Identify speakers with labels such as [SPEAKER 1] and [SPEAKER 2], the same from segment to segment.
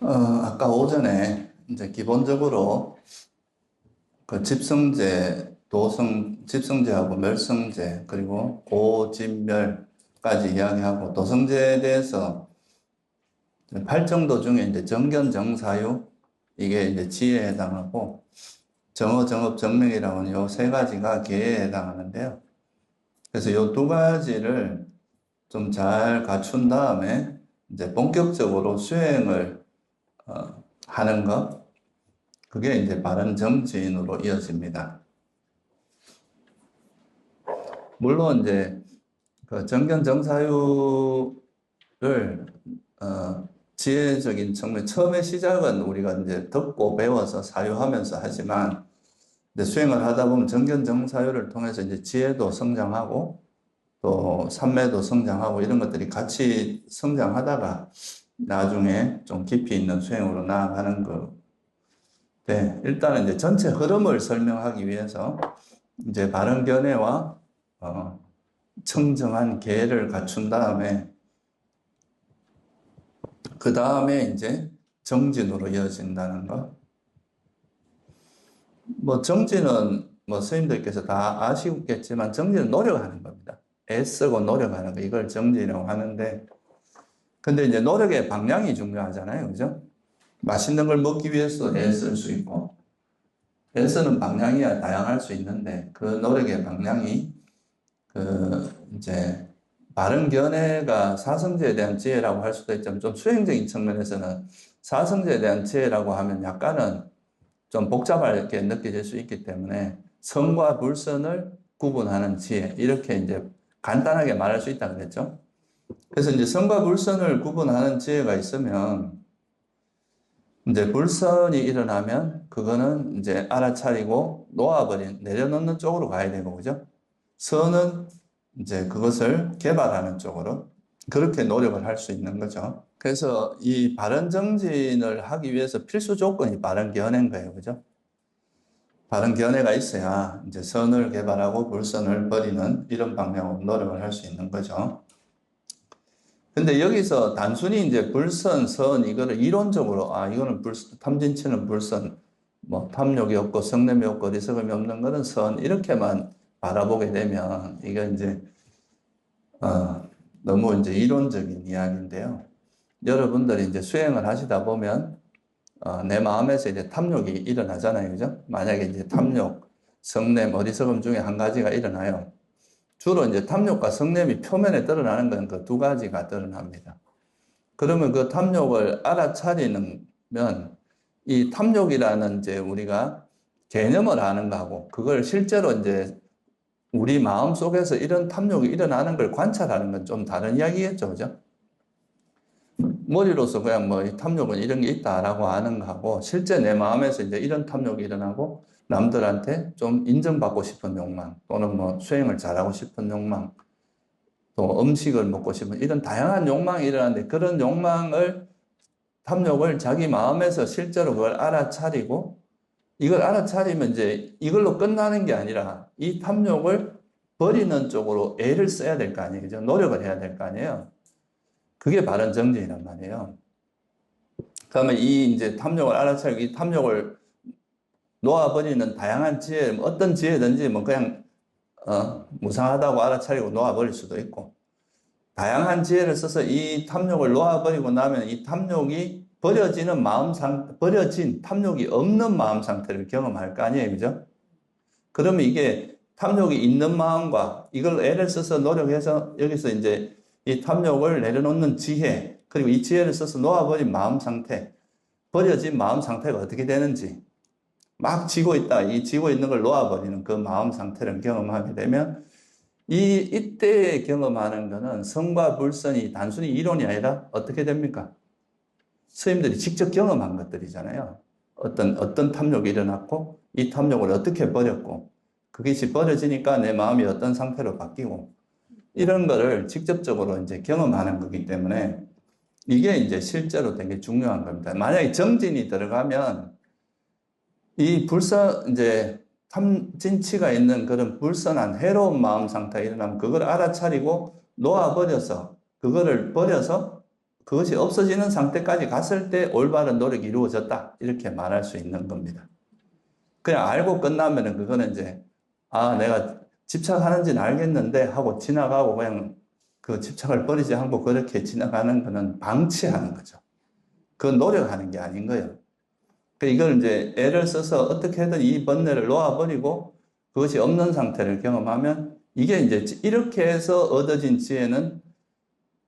[SPEAKER 1] 아까 오전에 이제 기본적으로 그 집성제, 집성제하고 멸성제, 그리고 고집멸까지 이야기하고 도성제에 대해서 팔정도 중에 이제 정견, 정사유, 이게 이제 지혜에 해당하고 정어, 정업, 정명이라고는 요 세 가지가 계에 해당하는데요. 그래서 요 두 가지를 좀 잘 갖춘 다음에 이제 본격적으로 수행을 하는 것, 그게 이제 바른 정치인으로 이어집니다. 물론 이제 그 정견 정사유를 지혜적인 측면, 처음에 시작은 우리가 이제 듣고 배워서 사유하면서 하지만 이제 수행을 하다 보면 정견 정사유를 통해서 이제 지혜도 성장하고 또 삼매도 성장하고 이런 것들이 같이 성장하다가 나중에 좀 깊이 있는 수행으로 나아가는 거. 네, 일단은 이제 전체 흐름을 설명하기 위해서 이제 바른 견해와 청정한 계를 갖춘 다음에 그 다음에 이제 정진으로 이어진다는 거. 뭐 정진은 뭐 스님들께서 다 아시겠지만 정진은 노력하는 겁니다. 애쓰고 노력하는 거, 이걸 정진이라고 하는데, 근데 이제 노력의 방향이 중요하잖아요, 그죠? 맛있는 걸 먹기 위해서 애쓸 수 있고, 애쓰는 방향이야 다양할 수 있는데 그 노력의 방향이 이제 바른 견해가 사성제에 대한 지혜라고 할 수도 있지만 좀 수행적인 측면에서는 사성제에 대한 지혜라고 하면 약간은 좀 복잡하게 느껴질 수 있기 때문에 성과 불선을 구분하는 지혜, 이렇게 이제 간단하게 말할 수 있다 그랬죠. 그래서 이제 성과 불선을 구분하는 지혜가 있으면 이제 불선이 일어나면 그거는 이제 알아차리고 놓아버린, 내려놓는 쪽으로 가야 되고, 그죠? 선은 이제 그것을 개발하는 쪽으로 그렇게 노력을 할 수 있는 거죠. 그래서 이 바른 정진을 하기 위해서 필수 조건이 바른 견해인 거예요. 그죠? 바른 견해가 있어야 이제 선을 개발하고 불선을 버리는 이런 방향으로 노력을 할 수 있는 거죠. 근데 여기서 단순히 이제 불선, 선, 이거를 이론적으로, 이거는 탐진치는 불선, 뭐, 탐욕이 없고, 성냄이 없고, 어리석음이 없는 거는 선, 이렇게만 바라보게 되면, 이게 이제, 너무 이제 이론적인 이야기인데요. 여러분들이 이제 수행을 하시다 보면, 내 마음에서 이제 탐욕이 일어나잖아요. 그죠? 만약에 이제 탐욕, 성냄, 어리석음 중에 한 가지가 일어나요. 주로 이제 탐욕과 성냄이 표면에 드러나는 건 그 두 가지가 드러납니다. 그러면 그 탐욕을 알아차리면 이 탐욕이라는 이제 우리가 개념을 아는 거하고 그걸 실제로 이제 우리 마음 속에서 이런 탐욕이 일어나는 걸 관찰하는 건 좀 다른 이야기겠죠. 그죠? 머리로서 그냥 뭐 탐욕은 이런 게 있다라고 아는 거하고 실제 내 마음에서 이제 이런 탐욕이 일어나고 남들한테 좀 인정받고 싶은 욕망 또는 뭐 수행을 잘하고 싶은 욕망 또 음식을 먹고 싶은 이런 다양한 욕망이 일어나는데 그런 탐욕을 자기 마음에서 실제로 그걸 알아차리고 이걸 알아차리면 이제 이걸로 끝나는 게 아니라 이 탐욕을 버리는 쪽으로 애를 써야 될 거 아니에요. 그죠? 노력을 해야 될 거 아니에요. 그게 바른 정진이란 말이에요. 그러면 이 이제 탐욕을 알아차리고 이 탐욕을 놓아버리는 다양한 지혜, 뭐 어떤 지혜든지 뭐 그냥, 무상하다고 알아차리고 놓아버릴 수도 있고, 다양한 지혜를 써서 이 탐욕을 놓아버리고 나면 이 탐욕이 버려진 탐욕이 없는 마음 상태를 경험할 거 아니에요. 그죠? 그러면 이게 탐욕이 있는 마음과 이걸 애를 써서 노력해서 여기서 이제 이 탐욕을 내려놓는 지혜, 그리고 이 지혜를 써서 놓아버린 마음 상태, 버려진 마음 상태가 어떻게 되는지, 막 지고 있다, 이 지고 있는 걸 놓아버리는 그 마음 상태를 경험하게 되면 이때 경험하는 거는 성과 불선이 단순히 이론이 아니라 어떻게 됩니까? 스님들이 직접 경험한 것들이잖아요. 어떤 탐욕이 일어났고, 이 탐욕을 어떻게 버렸고, 그것이 버려지니까 내 마음이 어떤 상태로 바뀌고, 이런 거를 직접적으로 이제 경험하는 거기 때문에, 이게 이제 실제로 되게 중요한 겁니다. 만약에 정진이 들어가면, 이제, 탐진치가 있는 그런 불선한 해로운 마음 상태가 일어나면, 그걸 알아차리고, 놓아버려서, 그거를 버려서 그것이 없어지는 상태까지 갔을 때 올바른 노력이 이루어졌다. 이렇게 말할 수 있는 겁니다. 그냥 알고 끝나면은 그거는 이제, 아, 내가 집착하는지는 알겠는데 하고 지나가고 그냥 그 집착을 버리지 않고 그렇게 지나가는 거는 방치하는 거죠. 그건 노력하는 게 아닌 거예요. 이걸 이제 애를 써서 어떻게든 이 번뇌를 놓아버리고 그것이 없는 상태를 경험하면 이게 이제 이렇게 해서 얻어진 지혜는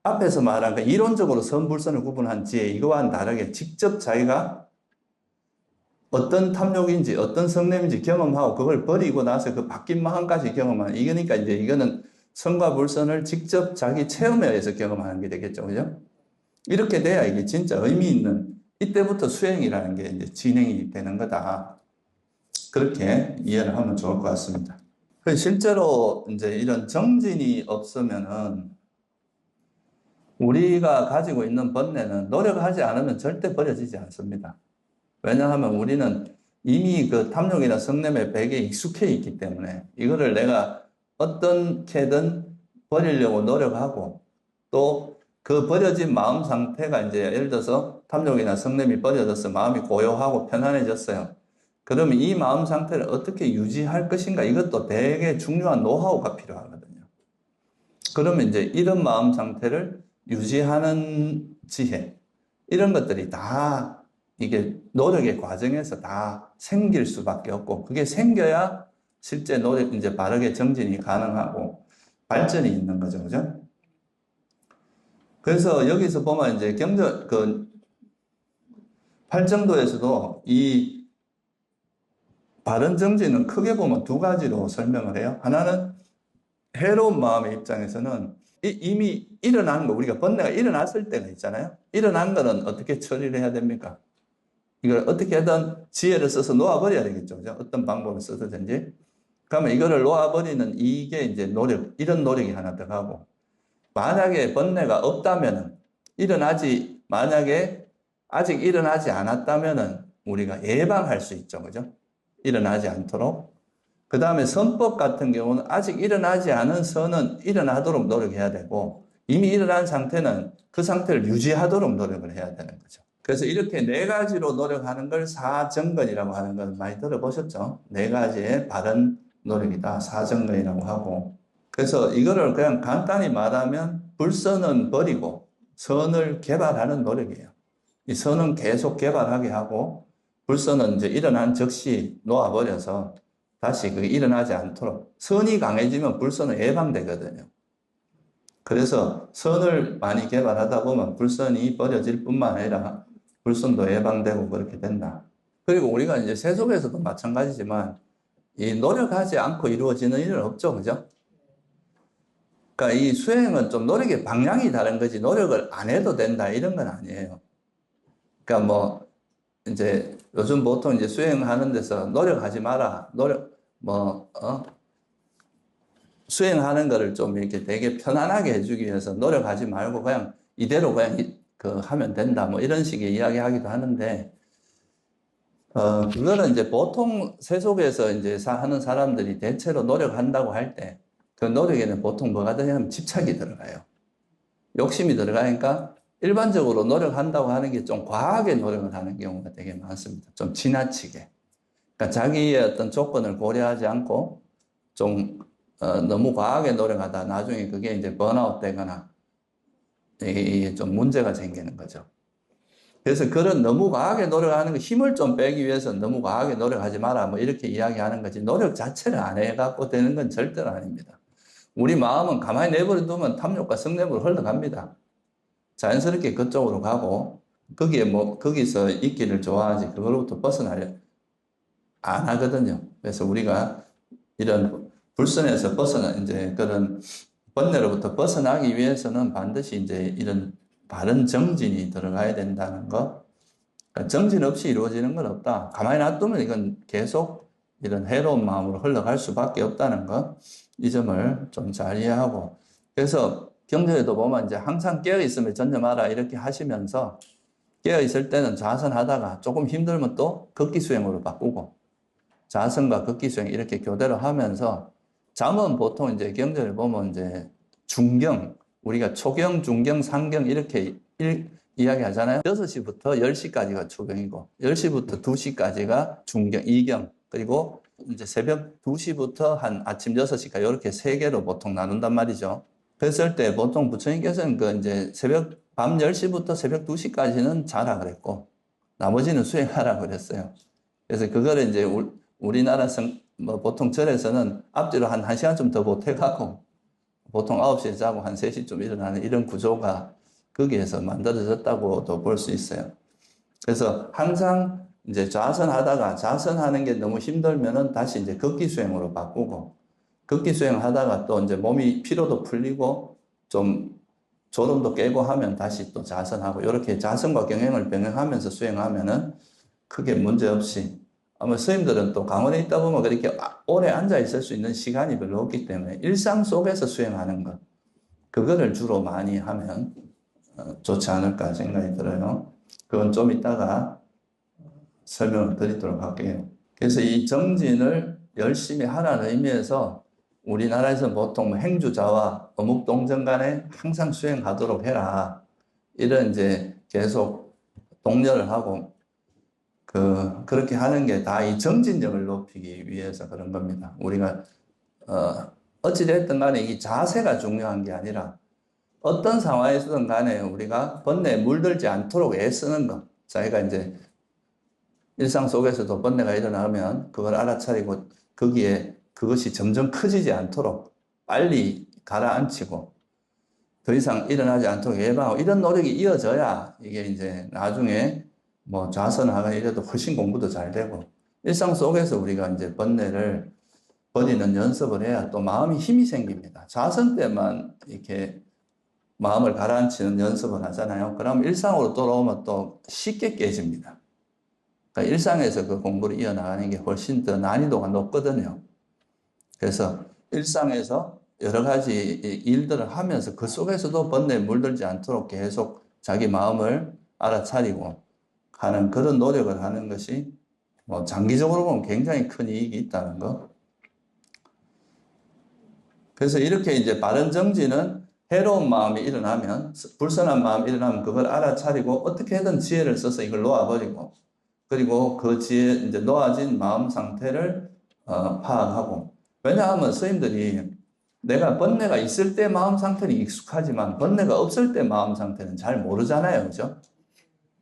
[SPEAKER 1] 앞에서 말한 그 이론적으로 선불선을 구분한 지혜 이거와는 다르게 직접 자기가 어떤 탐욕인지 어떤 성냄인지 경험하고 그걸 버리고 나서 그 바뀐 마음까지 경험하는 이거니까 이제 이거는 선과 불선을 직접 자기 체험에 의해서 경험하는 게 되겠죠. 그죠? 이렇게 돼야 이게 진짜 의미 있는 이때부터 수행이라는 게 이제 진행이 되는 거다. 그렇게 이해를 하면 좋을 것 같습니다. 실제로 이제 이런 정진이 없으면은 우리가 가지고 있는 번뇌는 노력하지 않으면 절대 버려지지 않습니다. 왜냐하면 우리는 이미 그 탐욕이나 성냄의 백에 익숙해 있기 때문에 이거를 내가 어떻게든 버리려고 노력하고 또 그 버려진 마음 상태가 이제 예를 들어서 탐욕이나 성냄이 버려져서 마음이 고요하고 편안해졌어요. 그러면 이 마음 상태를 어떻게 유지할 것인가 이것도 되게 중요한 노하우가 필요하거든요. 그러면 이제 이런 마음 상태를 유지하는 지혜 이런 것들이 다 이게 노력의 과정에서 다 생길 수밖에 없고 그게 생겨야 실제 노력 이제 바르게 정진이 가능하고 발전이 있는 거죠, 그죠? 그래서 여기서 보면 이제 팔정도에서도 이 바른 정진은 크게 보면 두 가지로 설명을 해요. 하나는 해로운 마음의 입장에서는 이미 일어난 거, 우리가 번뇌가 일어났을 때가 있잖아요. 일어난 거는 어떻게 처리를 해야 됩니까? 이걸 어떻게든 지혜를 써서 놓아버려야 되겠죠. 그죠? 어떤 방법을 써서든지. 그러면 이거를 놓아버리는 이게 이제 노력, 이런 노력이 하나 들어가고, 만약에 번뇌가 없다면은, 만약에 아직 일어나지 않았다면은 우리가 예방할 수 있죠. 그죠? 일어나지 않도록. 그 다음에 선법 같은 경우는 아직 일어나지 않은 선은 일어나도록 노력해야 되고 이미 일어난 상태는 그 상태를 유지하도록 노력을 해야 되는 거죠. 그래서 이렇게 네 가지로 노력하는 걸 사정건이라고 하는 걸 많이 들어보셨죠? 네 가지의 바른 노력이다. 사정건이라고 하고. 그래서 이거를 그냥 간단히 말하면 불선은 버리고 선을 개발하는 노력이에요. 이 선은 계속 개발하게 하고 불선은 이제 일어난 즉시 놓아버려서 다시 그게 일어나지 않도록 선이 강해지면 불선은 예방되거든요. 그래서 선을 많이 개발하다 보면 불선이 버려질 뿐만 아니라 불선도 예방되고 그렇게 된다. 그리고 우리가 이제 세속에서도 마찬가지지만 이 노력하지 않고 이루어지는 일은 없죠. 그죠? 그러니까 이 수행은 좀 노력의 방향이 다른 거지 노력을 안 해도 된다 이런 건 아니에요. 그러니까 뭐 이제 요즘 보통 이제 수행하는 데서 노력하지 마라. 수행하는 거를 좀 이렇게 되게 편안하게 해주기 위해서 노력하지 말고 그냥 이대로 그냥 하면 된다. 뭐 이런 식의 이야기 하기도 하는데, 그거는 이제 보통 세속에서 이제 하는 사람들이 대체로 노력한다고 할 때, 그 노력에는 보통 뭐가 들어가냐면 집착이 들어가요. 욕심이 들어가니까 일반적으로 노력한다고 하는 게 좀 과하게 노력을 하는 경우가 되게 많습니다. 좀 지나치게. 그러니까 자기의 어떤 조건을 고려하지 않고 좀 너무 과하게 노력하다 나중에 그게 이제 번아웃 되거나 좀 문제가 생기는 거죠. 그래서 그런 너무 과하게 노력하는 거 힘을 좀 빼기 위해서 너무 과하게 노력하지 마라 뭐 이렇게 이야기하는 거지 노력 자체를 안 해갖고 되는 건 절대로 아닙니다. 우리 마음은 가만히 내버려 두면 탐욕과 성냄으로 흘러갑니다. 자연스럽게 그쪽으로 가고 거기서 있기를 좋아하지 그걸로부터 벗어나려 안 하거든요. 그래서 우리가 이런 불선에서 이제 그런 번뇌로부터 벗어나기 위해서는 반드시 이제 이런 바른 정진이 들어가야 된다는 거. 그러니까 정진 없이 이루어지는 건 없다. 가만히 놔두면 이건 계속 이런 해로운 마음으로 흘러갈 수밖에 없다는 거. 이 점을 좀 잘 이해하고. 그래서 경전에도 보면 이제 항상 깨어있음에 전념하라 이렇게 하시면서 깨어있을 때는 좌선하다가 조금 힘들면 또 극기수행으로 바꾸고 좌선과 극기수행 이렇게 교대로 하면서 잠은 보통 이제 경전을 보면 이제 중경, 우리가 초경, 중경, 상경 이렇게 이야기 하잖아요. 6시부터 10시까지가 초경이고, 10시부터 2시까지가 중경, 이경, 그리고 이제 새벽 2시부터 한 아침 6시까지 이렇게 3개로 보통 나눈단 말이죠. 그랬을 때 보통 부처님께서는 그 이제 밤 10시부터 새벽 2시까지는 자라 그랬고, 나머지는 수행하라 그랬어요. 그래서 그거를 이제 우리나라 뭐 보통 절에서는 앞뒤로 한 1시간쯤 더 보태갖고, 보통 9시에 자고 한 3시쯤 일어나는 이런 구조가 거기에서 만들어졌다고도 볼 수 있어요. 그래서 항상 이제 좌선하는 게 너무 힘들면은 다시 이제 걷기 수행으로 바꾸고, 걷기 수행하다가 또 이제 몸이 피로도 풀리고 좀 졸음도 깨고 하면 다시 또 좌선하고, 이렇게 좌선과 경행을 병행하면서 수행하면은 크게 문제 없이, 아마 스님들은 또 강원에 있다 보면 그렇게 오래 앉아 있을 수 있는 시간이 별로 없기 때문에 일상 속에서 수행하는 것, 그거를 주로 많이 하면 좋지 않을까 생각이 들어요. 그건 좀 이따가 설명을 드리도록 할게요. 그래서 이 정진을 열심히 하라는 의미에서 우리나라에서 보통 행주자와 어묵동정 간에 항상 수행하도록 해라, 이런 이제 계속 독려를 하고, 그렇게 하는 게 다 이 정진력을 높이기 위해서 그런 겁니다. 우리가 어찌됐든 간에 이 자세가 중요한 게 아니라 어떤 상황에서든 간에 우리가 번뇌에 물들지 않도록 애쓰는 것. 자기가 이제 일상 속에서도 번뇌가 일어나면 그걸 알아차리고 거기에 그것이 점점 커지지 않도록 빨리 가라앉히고 더 이상 일어나지 않도록 예방하고, 이런 노력이 이어져야 이게 이제 나중에 뭐 좌선하거나 이래도 훨씬 공부도 잘 되고, 일상 속에서 우리가 이제 번뇌를 버리는 연습을 해야 또 마음이 힘이 생깁니다. 좌선 때만 이렇게 마음을 가라앉히는 연습을 하잖아요. 그럼 일상으로 돌아오면 또 쉽게 깨집니다. 그러니까 일상에서 그 공부를 이어나가는 게 훨씬 더 난이도가 높거든요. 그래서 일상에서 여러 가지 일들을 하면서 그 속에서도 번뇌에 물들지 않도록 계속 자기 마음을 알아차리고 하는 그런 노력을 하는 것이 뭐 장기적으로 보면 굉장히 큰 이익이 있다는 거. 그래서 이렇게 이제 바른 정진은 해로운 마음이 일어나면, 불선한 마음이 일어나면 그걸 알아차리고 어떻게든 지혜를 써서 이걸 놓아버리고, 그리고 그 지혜, 이제 놓아진 마음 상태를 파악하고. 왜냐하면 스님들이 내가 번뇌가 있을 때 마음 상태는 익숙하지만 번뇌가 없을 때 마음 상태는 잘 모르잖아요. 그죠?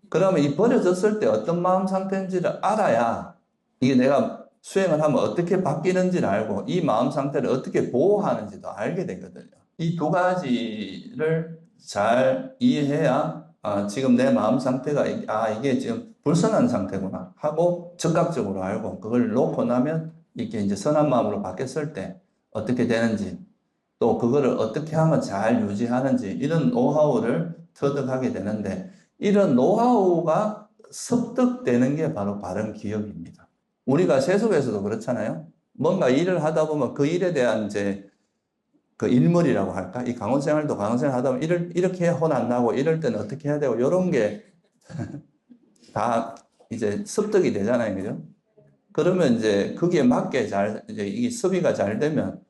[SPEAKER 1] 그러면 이 버려졌을 때 어떤 마음 상태인지를 알아야 이게 내가 수행을 하면 어떻게 바뀌는지를 알고 이 마음 상태를 어떻게 보호하는지도 알게 되거든요. 이 두 가지를 잘 이해해야 지금 내 마음 상태가 이게 지금 불선한 상태구나 하고 즉각적으로 알고, 그걸 놓고 나면 이게 이제 선한 마음으로 바뀌었을 때 어떻게 되는지, 또 그거를 어떻게 하면 잘 유지하는지, 이런 노하우를 터득하게 되는데, 이런 노하우가 습득되는 게 바로 바른 기억입니다. 우리가 세속에서도 그렇잖아요. 뭔가 일을 하다 보면 그 일에 대한 이제 그 일머리라고 할까? 이 강원생활도 강원생활 하다 보면 이렇게 혼 안 나고 이럴 때는 어떻게 해야 되고, 이런 게 다 이제 습득이 되잖아요. 그죠? 그러면 이제 거기에 맞게 이제 이 습의가 잘 되면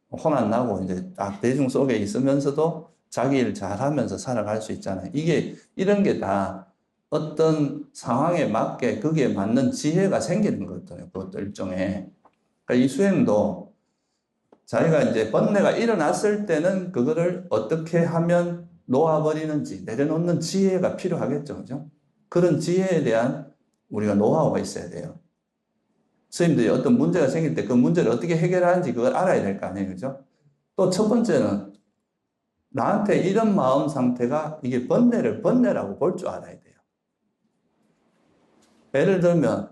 [SPEAKER 1] 혼 안 나고 이제 딱 대중 속에 있으면서도 자기 일 잘하면서 살아갈 수 있잖아요. 이런 게 다 어떤 상황에 맞게 거기에 맞는 지혜가 생기는 거거든요. 그것도 일종의. 그러니까 이 수행도 자기가 이제 번뇌가 일어났을 때는 그거를 어떻게 하면 놓아버리는지 내려놓는 지혜가 필요하겠죠. 그죠? 그런 지혜에 대한 우리가 노하우가 있어야 돼요. 스님들이 어떤 문제가 생길 때 그 문제를 어떻게 해결하는지 그걸 알아야 될 거 아니에요. 그죠? 또 첫 번째는 나한테 이런 마음 상태가 이게 번뇌라고 볼 줄 알아야 돼요. 예를 들면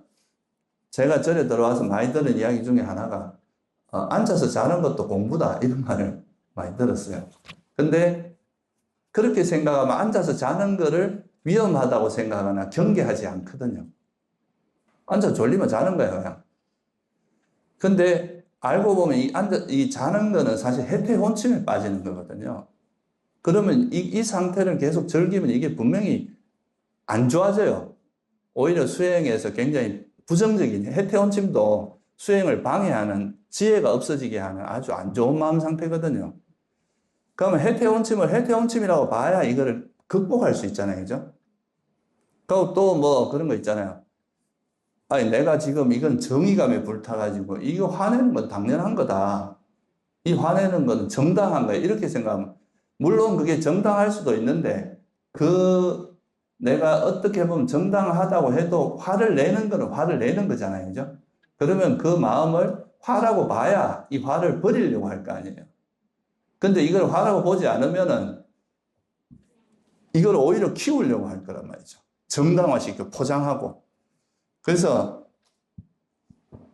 [SPEAKER 1] 제가 절에 들어와서 많이 들은 이야기 중에 하나가 앉아서 자는 것도 공부다, 이런 말을 많이 들었어요. 근데 그렇게 생각하면 앉아서 자는 거를 위험하다고 생각하거나 경계하지 않거든요. 앉아서 졸리면 자는 거예요, 그냥. 근데 알고 보면 이 자는 거는 사실 해태혼침에 빠지는 거거든요. 그러면 이 상태를 계속 즐기면 이게 분명히 안 좋아져요. 오히려 수행에서 굉장히 부정적인, 해태혼침도 수행을 방해하는, 지혜가 없어지게 하는 아주 안 좋은 마음 상태거든요. 그러면 해태혼침을 해태혼침이라고 봐야 이거를 극복할 수 있잖아요. 그죠? 그리고 또 뭐 그런 거 있잖아요. 아니, 내가 지금 이건 정의감에 불타가지고, 이거 화내는 건 당연한 거다. 이 화내는 건 정당한 거야. 이렇게 생각하면, 물론 그게 정당할 수도 있는데, 내가 어떻게 보면 정당하다고 해도 화를 내는 거는 화를 내는 거잖아요. 그죠? 그러면 그 마음을 화라고 봐야 이 화를 버리려고 할 거 아니에요. 근데 이걸 화라고 보지 않으면은 이걸 오히려 키우려고 할 거란 말이죠. 정당화시켜 포장하고. 그래서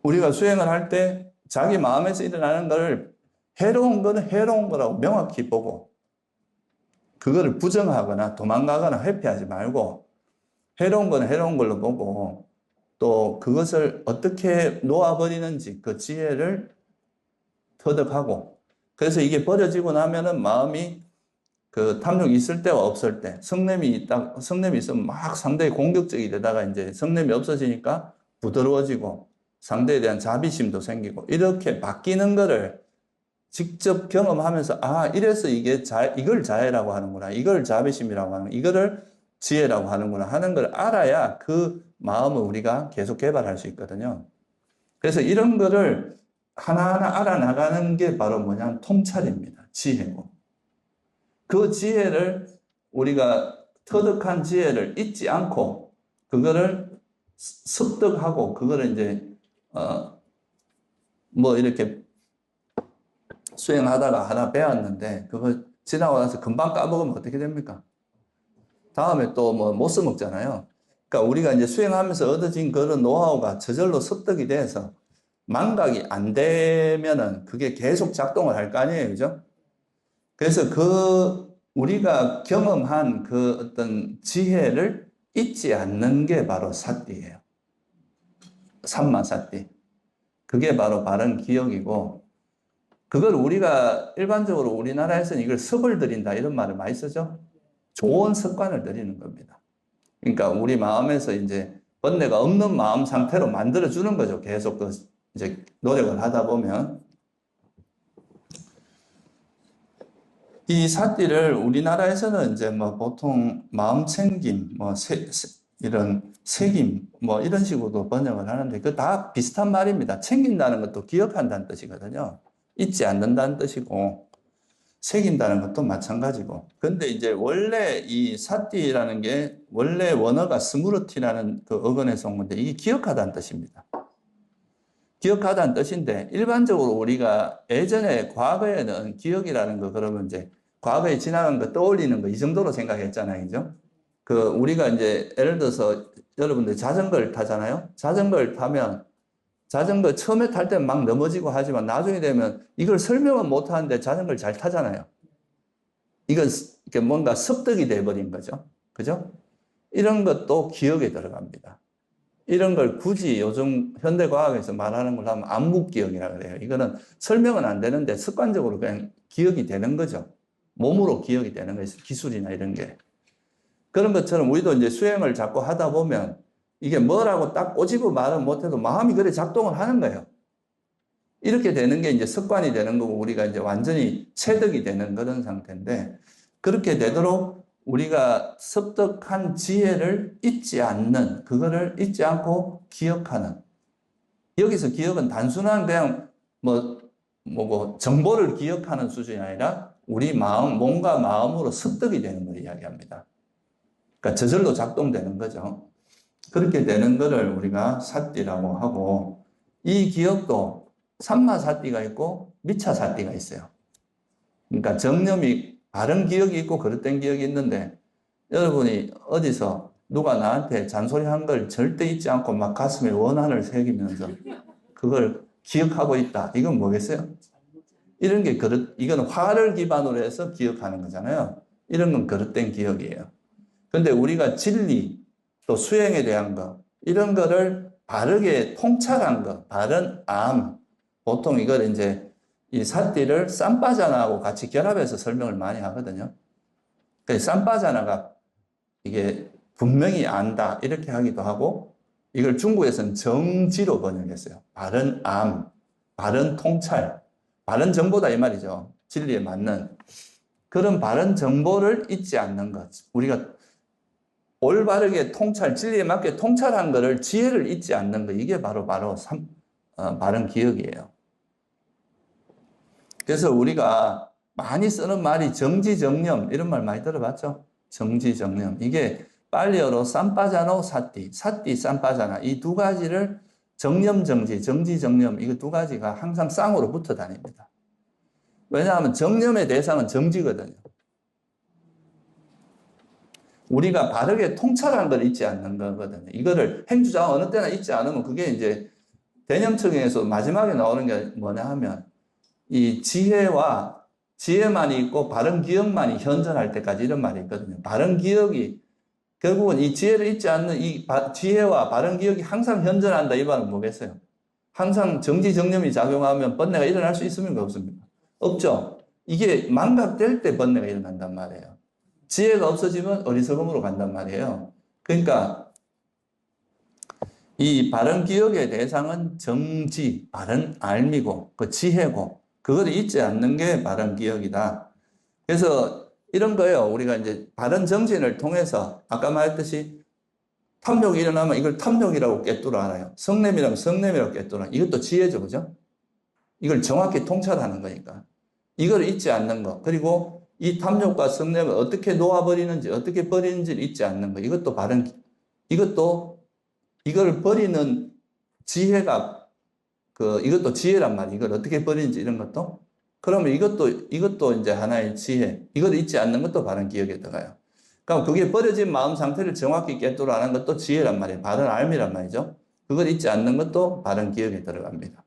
[SPEAKER 1] 우리가 수행을 할 때 자기 마음에서 일어나는 거를 해로운 거는 해로운 거라고 명확히 보고, 그거를 부정하거나 도망가거나 회피하지 말고, 해로운 건 해로운 걸로 보고, 또 그것을 어떻게 놓아버리는지 그 지혜를 터득하고, 그래서 이게 버려지고 나면은 마음이 그 탐욕이 있을 때와 없을 때, 성냄이 있으면 막 상대에 공격적이 되다가 이제 성냄이 없어지니까 부드러워지고 상대에 대한 자비심도 생기고, 이렇게 바뀌는 거를 직접 경험하면서, 아, 이래서 이걸 자애라고 하는구나, 이걸 자비심이라고 하는, 이거를 지혜라고 하는구나 하는 걸 알아야 그 마음을 우리가 계속 개발할 수 있거든요. 그래서 이런 거를 하나하나 알아나가는 게 바로 뭐냐면 통찰입니다. 지혜고. 그 지혜를 우리가 터득한 지혜를 잊지 않고 그거를 습득하고 그거를 이제 뭐 이렇게 수행하다가 하나 배웠는데 그거 지나고 나서 금방 까먹으면 어떻게 됩니까? 다음에 또 뭐 못 써먹잖아요. 그러니까 우리가 이제 수행하면서 얻어진 그런 노하우가 저절로 습득이 돼서 망각이 안 되면은 그게 계속 작동을 할 거 아니에요. 그죠? 그래서 우리가 경험한 그 어떤 지혜를 잊지 않는 게 바로 사띠예요. 삼마사띠. 그게 바로 바른 기억이고, 그걸 우리가 일반적으로 우리나라에서는 이걸 습을 들인다 이런 말을 많이 쓰죠. 좋은 습관을 들이는 겁니다. 그러니까 우리 마음에서 이제 번뇌가 없는 마음 상태로 만들어주는 거죠. 계속 이제 노력을 하다 보면. 이 사띠를 우리나라에서는 이제 뭐 보통 마음 챙김, 뭐 이런 새김, 뭐 이런 식으로도 번역을 하는데 그 다 비슷한 말입니다. 챙긴다는 것도 기억한다는 뜻이거든요. 잊지 않는다는 뜻이고, 새긴다는 것도 마찬가지고. 근데 이제 원래 이 사띠라는 게 원래 원어가 스무르티라는 그 어근에서 온 건데 이게 기억하다는 뜻입니다. 기억하다는 뜻인데 일반적으로 우리가 예전에 과거에는 기억이라는 거 그러면 이제 과거에 지나간 거 떠올리는 거 이 정도로 생각했잖아요. 그죠? 우리가 이제 예를 들어서 여러분들 자전거를 타잖아요. 자전거를 타면 자전거 처음에 탈 때는 막 넘어지고 하지만 나중에 되면 이걸 설명은 못 하는데 자전거를 잘 타잖아요. 이건 뭔가 습득이 돼버린 거죠. 그죠? 이런 것도 기억에 들어갑니다. 이런 걸 굳이 요즘 현대과학에서 말하는 걸 하면 암묵기억이라고 그래요. 이거는 설명은 안 되는데 습관적으로 그냥 기억이 되는 거죠. 몸으로 기억이 되는 거예요. 기술이나 이런 게. 그런 것처럼 우리도 이제 수행을 자꾸 하다 보면 이게 뭐라고 딱 꼬집어 말은 못해도 마음이 그래 작동을 하는 거예요. 이렇게 되는 게 이제 습관이 되는 거고 우리가 이제 완전히 체득이 되는 그런 상태인데, 그렇게 되도록 우리가 습득한 지혜를 잊지 않는, 그거를 잊지 않고 기억하는. 여기서 기억은 단순한 그냥 뭐고 정보를 기억하는 수준이 아니라 우리 몸과 마음으로 습득이 되는 걸 이야기합니다. 그러니까 저절로 작동되는 거죠. 그렇게 되는 거를 우리가 사띠라고 하고, 이 기억도 삼마사띠가 있고 미차사띠가 있어요. 그러니까 정념이 바른 기억이 있고 그릇된 기억이 있는데, 여러분이 어디서 누가 나한테 잔소리한 걸 절대 잊지 않고 막 가슴에 원한을 새기면서 그걸 기억하고 있다. 이건 뭐겠어요? 이런 게 이건 화를 기반으로 해서 기억하는 거잖아요. 이런 건 그릇된 기억이에요. 근데 우리가 진리, 또 수행에 대한 거, 이런 거를 바르게 통찰한 거, 바른 암, 보통 이걸 이제 이 사띠를 쌈바자나하고 같이 결합해서 설명을 많이 하거든요. 쌈바자나가 이게 분명히 안다 이렇게 하기도 하고, 이걸 중국에서는 정지로 번역했어요. 바른 암, 바른 통찰, 바른 정보다 이 말이죠. 진리에 맞는. 그런 바른 정보를 잊지 않는 것. 우리가 올바르게 진리에 맞게 통찰한 것을 지혜를 잊지 않는 것. 이게 바로 바른 기억이에요. 그래서 우리가 많이 쓰는 말이 정지정념 이런 말 많이 들어봤죠? 정지정념. 이게 빨리어로 쌈빠자노 사띠 쌈빠자나 이 두 가지를 정지정념 이거 두 가지가 항상 쌍으로 붙어 다닙니다. 왜냐하면 정념의 대상은 정지거든요. 우리가 바르게 통찰한 걸 잊지 않는 거거든요. 이거를 행주자가 어느 때나 잊지 않으면 그게 이제 대념청에서 마지막에 나오는 게 뭐냐 하면 이 지혜만이 있고 바른 기억만이 현존할 때까지 이런 말이 있거든요. 바른 기억이 결국은 이 지혜를 잊지 않는 지혜와 바른 기억이 항상 현존한다. 이 말은 뭐겠어요? 항상 정지정념이 작용하면 번뇌가 일어날 수 있습니까? 없습니까? 없죠. 이게 망각될 때 번뇌가 일어난단 말이에요. 지혜가 없어지면 어리석음으로 간단 말이에요. 그러니까 이 바른 기억의 대상은 바른 알미고 그 지혜고 그걸 잊지 않는 게 바른 기억이다. 그래서 이런 거예요. 우리가 이제 바른 정진을 통해서 아까 말했듯이 탐욕이 일어나면 이걸 탐욕이라고 꿰뚫어 알아요. 성냄이라면 성냄이라고 꿰뚫어. 이것도 지혜죠. 그죠? 이걸 정확히 통찰하는 거니까. 이걸 잊지 않는 거. 그리고 이 탐욕과 성냄을 어떻게 놓아버리는지, 어떻게 버리는지를 잊지 않는 거. 이걸 버리는 지혜가, 이것도 지혜란 말이에요. 이걸 어떻게 버리는지 이런 것도. 그러면 이것도 이제 하나의 지혜. 이걸 잊지 않는 것도 바른 기억에 들어가요. 그럼 그게 버려진 마음 상태를 정확히 꿰뚫어 아는 것도 지혜란 말이에요. 바른 알미란 말이죠. 그걸 잊지 않는 것도 바른 기억에 들어갑니다.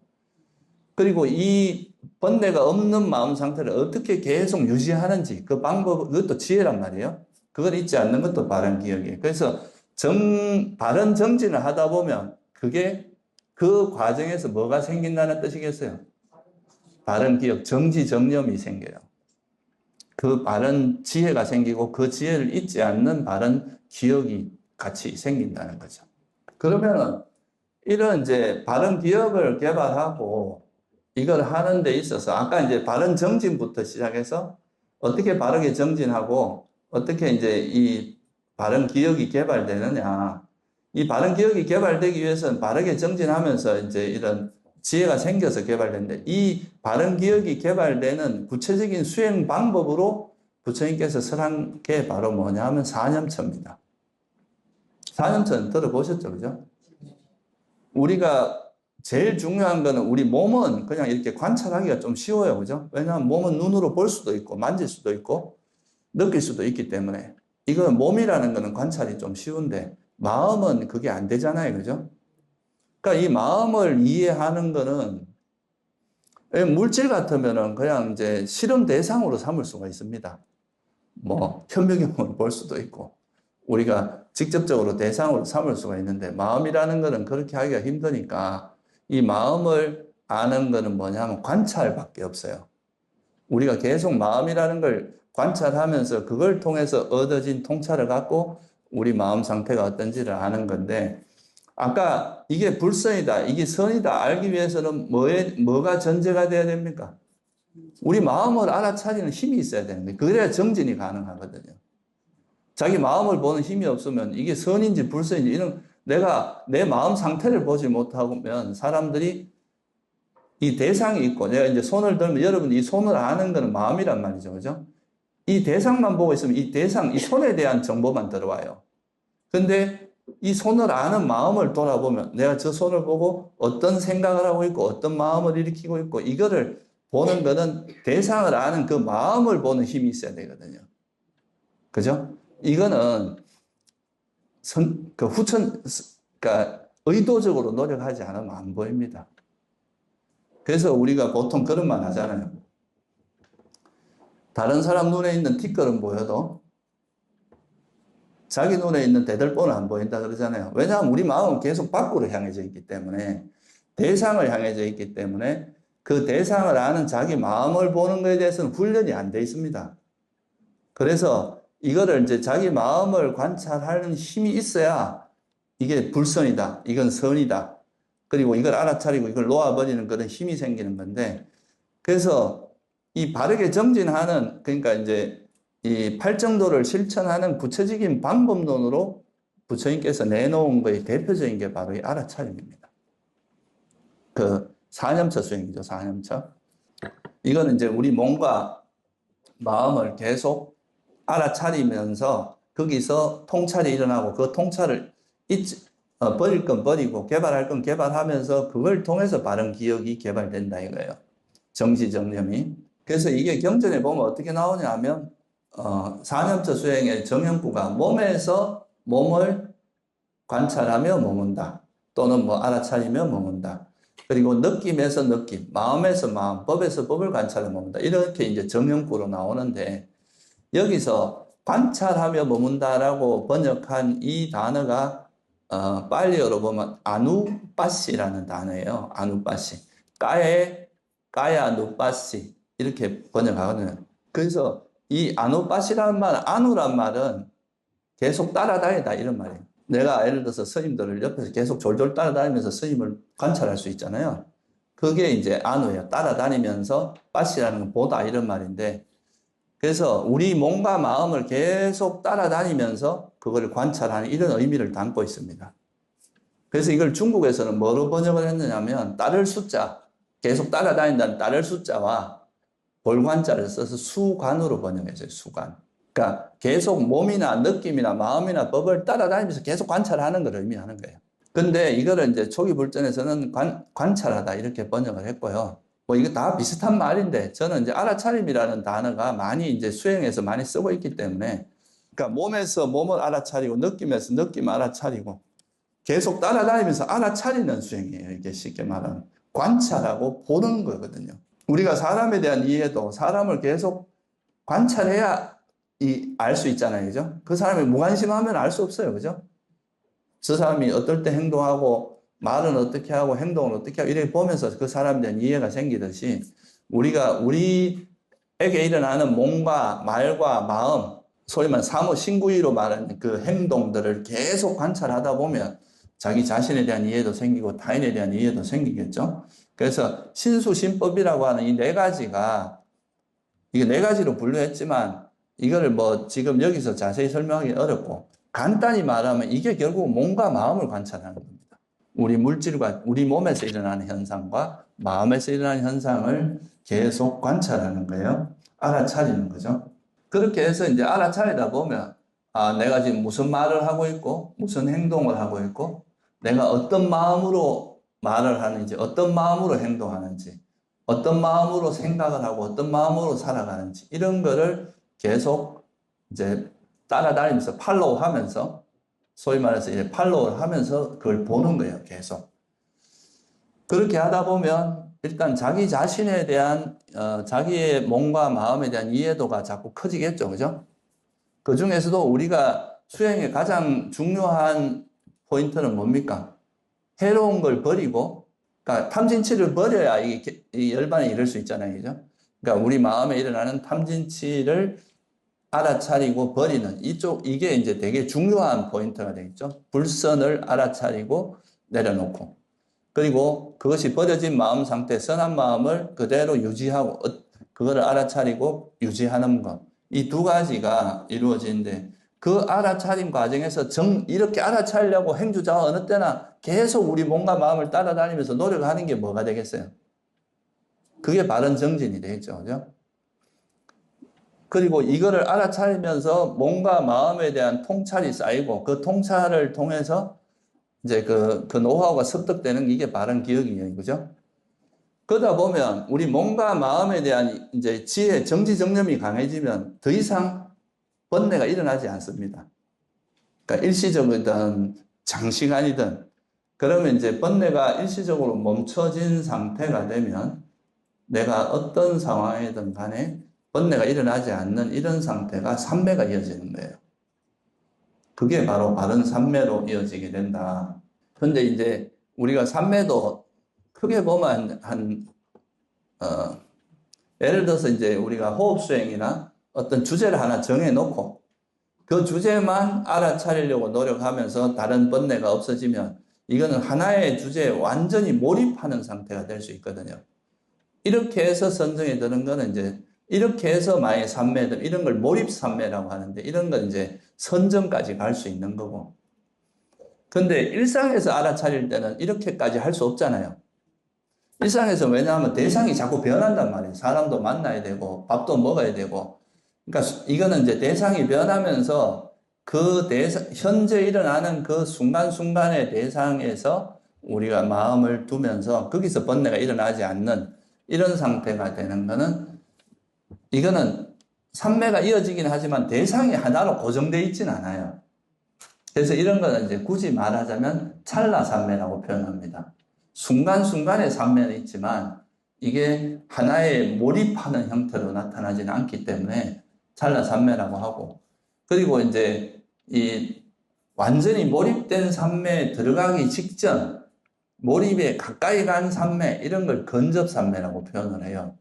[SPEAKER 1] 그리고 이 번뇌가 없는 마음 상태를 어떻게 계속 유지하는지 그 방법, 그것도 지혜란 말이에요. 그걸 잊지 않는 것도 바른 기억이에요. 그래서 바른 정진을 하다 보면 그 과정에서 뭐가 생긴다는 뜻이겠어요? 바른 기억, 정지정념이 생겨요. 그 바른 지혜가 생기고 그 지혜를 잊지 않는 바른 기억이 같이 생긴다는 거죠. 그러면은 이런 이제 바른 기억을 개발하고 이걸 하는 데 있어서 아까 이제 바른 정진부터 시작해서 어떻게 바르게 정진하고 어떻게 이제 이 바른 기억이 개발되느냐. 이 바른 기억이 개발되기 위해서는 바르게 정진하면서 이제 이런 지혜가 생겨서 개발되는데 이 바른 기억이 개발되는 구체적인 수행 방법으로 부처님께서 설한 게 바로 뭐냐 하면 사념처입니다. 사념처는 들어보셨죠? 그죠? 우리가 제일 중요한 거는 우리 몸은 그냥 이렇게 관찰하기가 좀 쉬워요. 그죠? 왜냐하면 몸은 눈으로 볼 수도 있고 만질 수도 있고 느낄 수도 있기 때문에 이건 몸이라는 거는 관찰이 좀 쉬운데 마음은 그게 안 되잖아요. 그죠? 그러니까 이 마음을 이해하는 거는 물질 같으면은 그냥 이제 실험 대상으로 삼을 수가 있습니다. 뭐 현미경으로 볼 수도 있고 우리가 직접적으로 대상으로 삼을 수가 있는데 마음이라는 거는 그렇게 하기가 힘드니까 이 마음을 아는 거는 뭐냐면 관찰밖에 없어요. 우리가 계속 마음이라는 걸 관찰하면서 그걸 통해서 얻어진 통찰을 갖고 우리 마음 상태가 어떤지를 아는 건데 아까 이게 불선이다, 이게 선이다 알기 위해서는 뭐가 전제가 돼야 됩니까? 우리 마음을 알아차리는 힘이 있어야 되는데 그래야 정진이 가능하거든요. 자기 마음을 보는 힘이 없으면 이게 선인지 불선인지 이런 내가 내 마음 상태를 보지 못하면 사람들이 이 대상이 있고 내가 이제 손을 들면 여러분 이 손을 아는 거는 마음이란 말이죠. 그죠? 이 대상만 보고 있으면 이 손에 대한 정보만 들어와요. 근데 이 손을 아는 마음을 돌아보면 내가 저 손을 보고 어떤 생각을 하고 있고 어떤 마음을 일으키고 있고 이거를 보는 거는 대상을 아는 그 마음을 보는 힘이 있어야 되거든요. 그죠? 이거는 그러니까 의도적으로 노력하지 않으면 안 보입니다. 그래서 우리가 보통 그런 말 하잖아요. 다른 사람 눈에 있는 티끌은 보여도 자기 눈에 있는 대들보는 안 보인다 그러잖아요. 왜냐하면 우리 마음은 계속 밖으로 향해져 있기 때문에 대상을 향해져 있기 때문에 그 대상을 아는 자기 마음을 보는 것에 대해서는 훈련이 안 돼 있습니다. 그래서 이거를 이제 자기 마음을 관찰하는 힘이 있어야 이게 불선이다, 이건 선이다. 그리고 이걸 알아차리고 이걸 놓아버리는 그런 힘이 생기는 건데 그래서 이 바르게 정진하는, 그러니까 이제 이 팔정도를 실천하는 구체적인 방법론으로 부처님께서 내놓은 거의 대표적인 게 바로 이 알아차림입니다. 그 사념처 수행이죠, 사념처. 이거는 이제 우리 몸과 마음을 계속 알아차리면서 거기서 통찰이 일어나고 그 통찰을 버릴 건 버리고 개발할 건 개발하면서 그걸 통해서 바른 기억이 개발된다 이거예요. 정시정념이. 그래서 이게 경전에 보면 어떻게 나오냐 하면 사념처 수행의 정형구가 몸에서 몸을 관찰하며 머문다. 또는 뭐 알아차리며 머문다. 그리고 느낌에서 느낌, 마음에서 마음, 법에서 법을 관찰하며 머문다. 이렇게 이제 정형구로 나오는데 여기서 관찰하며 머문다라고 번역한 이 단어가 빨리어로 보면 아누빠시라는 단어예요. 아누빠시. 까야 누빠시 이렇게 번역하거든요. 그래서 이 아누빠시라는 말, 아누란 말은 계속 따라다니다 이런 말이에요. 내가 예를 들어서 스님들을 옆에서 계속 졸졸 따라다니면서 스님을 관찰할 수 있잖아요. 그게 이제 아누예요. 따라다니면서 빠시라는 건 보다 이런 말인데 그래서 우리 몸과 마음을 계속 따라다니면서 그걸 관찰하는 이런 의미를 담고 있습니다. 그래서 이걸 중국에서는 뭐로 번역을 했느냐면 따를 숫자, 계속 따라다닌다는 따를 숫자와 볼관자를 써서 수관으로 번역했어요. 수관. 그러니까 계속 몸이나 느낌이나 마음이나 법을 따라다니면서 계속 관찰하는 걸 의미하는 거예요. 근데 이거를 이제 초기 불전에서는 관찰하다 이렇게 번역을 했고요. 뭐 이거 다 비슷한 말인데 저는 이제 알아차림이라는 단어가 많이 이제 수행에서 많이 쓰고 있기 때문에 그러니까 몸에서 몸을 알아차리고 느낌에서 느낌 알아차리고 계속 따라다니면서 알아차리는 수행이에요. 이게 쉽게 말하면 관찰하고 보는 거거든요. 우리가 사람에 대한 이해도 사람을 계속 관찰해야 알 수 있잖아요. 그죠? 그 사람이 무관심하면 알 수 없어요. 그죠? 저 사람이 어떨 때 행동하고 말은 어떻게 하고 행동은 어떻게 하고 이렇게 보면서 그 사람에 대한 이해가 생기듯이 우리에게 일어나는 몸과 말과 마음, 소위 말하는 사무 신구위로 말하는 그 행동들을 계속 관찰하다 보면 자기 자신에 대한 이해도 생기고 타인에 대한 이해도 생기겠죠. 그래서 신수신법이라고 하는 이 네 가지가 이게 네 가지로 분류했지만 이거를 뭐 지금 여기서 자세히 설명하기 어렵고 간단히 말하면 이게 결국 몸과 마음을 관찰하는 겁니다. 우리 물질과 우리 몸에서 일어나는 현상과 마음에서 일어나는 현상을 계속 관찰하는 거예요. 알아차리는 거죠. 그렇게 해서 이제 알아차리다 보면 내가 지금 무슨 말을 하고 있고 무슨 행동을 하고 있고 내가 어떤 마음으로 말을 하는지 어떤 마음으로 행동하는지 어떤 마음으로 생각을 하고 어떤 마음으로 살아가는지 이런 거를 계속 이제 따라다니면서 팔로우 하면서 소위 말해서 이제 팔로우를 하면서 그걸 보는 거예요. 계속. 그렇게 하다 보면 일단 자기 자신에 대한 자기의 몸과 마음에 대한 이해도가 자꾸 커지겠죠. 그죠? 그 중에서도 우리가 수행의 가장 중요한 포인트는 뭡니까? 해로운 걸 버리고 그러니까 탐진치를 버려야 이 열반에 이를 수 있잖아요. 그죠? 그러니까 우리 마음에 일어나는 탐진치를 알아차리고 버리는 이게 이제 되게 중요한 포인트가 되겠죠. 불선을 알아차리고 내려놓고 그리고 그것이 버려진 마음 상태, 선한 마음을 그대로 유지하고 그거를 알아차리고 유지하는 것. 이 두 가지가 이루어지는데 그 알아차림 과정에서 이렇게 알아차리려고 행주자와 어느 때나 계속 우리 몸과 마음을 따라다니면서 노력하는 게 뭐가 되겠어요? 그게 바른 정진이 되겠죠. 그죠? 그리고 이거를 알아차리면서 몸과 마음에 대한 통찰이 쌓이고 그 통찰을 통해서 이제 그 노하우가 습득되는 이게 바른 기억이에요. 그죠? 그러다 보면 우리 몸과 마음에 대한 이제 지혜, 정지정념이 강해지면 더 이상 번뇌가 일어나지 않습니다. 그러니까 일시적이든 장시간이든 그러면 이제 번뇌가 일시적으로 멈춰진 상태가 되면 내가 어떤 상황이든 간에 번뇌가 일어나지 않는 이런 상태가 삼매가 이어지는 거예요. 그게 바로 바른 삼매로 이어지게 된다. 근데 이제 우리가 삼매도 크게 보면 예를 들어서 이제 우리가 호흡 수행이나 어떤 주제를 하나 정해놓고 그 주제만 알아차리려고 노력하면서 다른 번뇌가 없어지면 이거는 하나의 주제에 완전히 몰입하는 상태가 될 수 있거든요. 이렇게 해서 선정에 드는 거는 이제 이렇게 해서 만약에 산매들 이런 걸 몰입산매라고 하는데 이런 건 이제 선정까지 갈 수 있는 거고. 근데 일상에서 알아차릴 때는 이렇게까지 할 수 없잖아요. 일상에서 왜냐하면 대상이 자꾸 변한단 말이에요. 사람도 만나야 되고 밥도 먹어야 되고. 그러니까 이거는 이제 대상이 변하면서 그 대상, 현재 일어나는 그 순간순간의 대상에서 우리가 마음을 두면서 거기서 번뇌가 일어나지 않는 이런 상태가 되는 거는 이거는 삼매가 이어지긴 하지만 대상이 하나로 고정되어 있지는 않아요. 그래서 이런 거는 이제 굳이 말하자면 찰나산매라고 표현합니다. 순간순간의 산매는 있지만 이게 하나에 몰입하는 형태로 나타나지는 않기 때문에 찰나산매라고 하고, 그리고 이제 이 완전히 몰입된 산매에 들어가기 직전 몰입에 가까이 간 산매 이런 걸 근접산매라고 표현을 해요.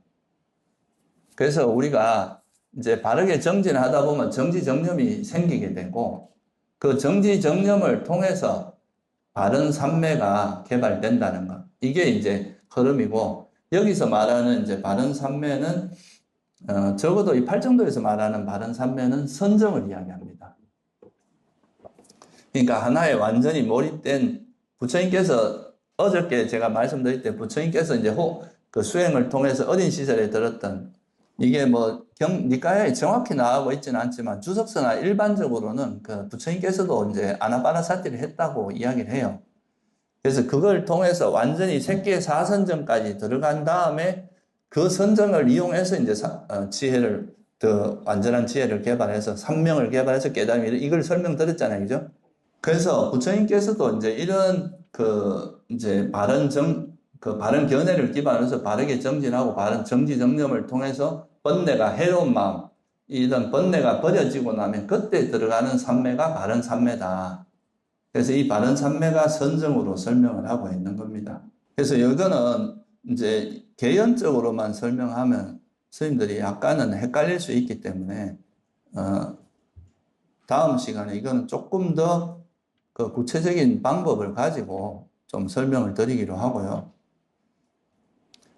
[SPEAKER 1] 그래서 우리가 이제 바르게 정진을 하다 보면 정지정념이 생기게 되고 그 정지정념을 통해서 바른 삼매가 개발된다는 것. 이게 이제 흐름이고, 여기서 말하는 이제 바른 삼매는, 적어도 이 팔정도에서 말하는 바른 삼매는 선정을 이야기합니다. 그러니까 하나에 완전히 몰입된 부처님께서 어저께 제가 말씀드릴 때 부처님께서 이제 그 수행을 통해서 어린 시절에 들었던 이게 뭐 니까야에 정확히 나오고 있지는 않지만 주석서나 일반적으로는 그 부처님께서도 이제 아나파나사티를 했다고 이야기를 해요. 그래서 그걸 통해서 완전히 새끼의 사선정까지 들어간 다음에 그 선정을 이용해서 이제 지혜를 더 완전한 지혜를 개발해서 삼명을 개발해서 깨달음이 이걸 설명드렸잖아요, 그죠? 그래서 부처님께서도 이제 이런 그 이제 바른 견해를 기반으로 해서 바르게 정진하고 바른 정지정념을 통해서 번뇌가 해로운 마음, 이런 번뇌가 버려지고 나면 그때 들어가는 삼매가 바른 삼매다. 그래서 이 바른 삼매가 선정으로 설명을 하고 있는 겁니다. 그래서 이거는 이제 개연적으로만 설명하면 스님들이 약간은 헷갈릴 수 있기 때문에 다음 시간에 이거는 조금 더 그 구체적인 방법을 가지고 좀 설명을 드리기로 하고요.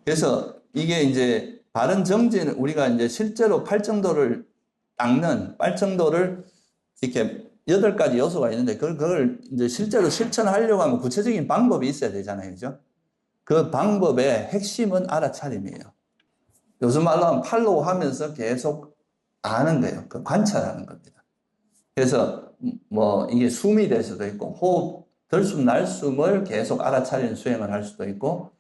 [SPEAKER 1] 그래서 이게 이제 바른 정진은 우리가 이제 실제로 팔정도를 닦는 팔정도를 이렇게 8가지 요소가 있는데 그걸 이제 실제로 실천하려고 하면 구체적인 방법이 있어야 되잖아요. 그죠? 그 방법의 핵심은 알아차림이에요. 요즘 말로 하면 팔로우 하면서 계속 아는 거예요. 그 관찰하는 겁니다. 그래서 뭐 이게 숨이 될 수도 있고 호흡, 들숨, 날숨을 계속 알아차리는 수행을 할 수도 있고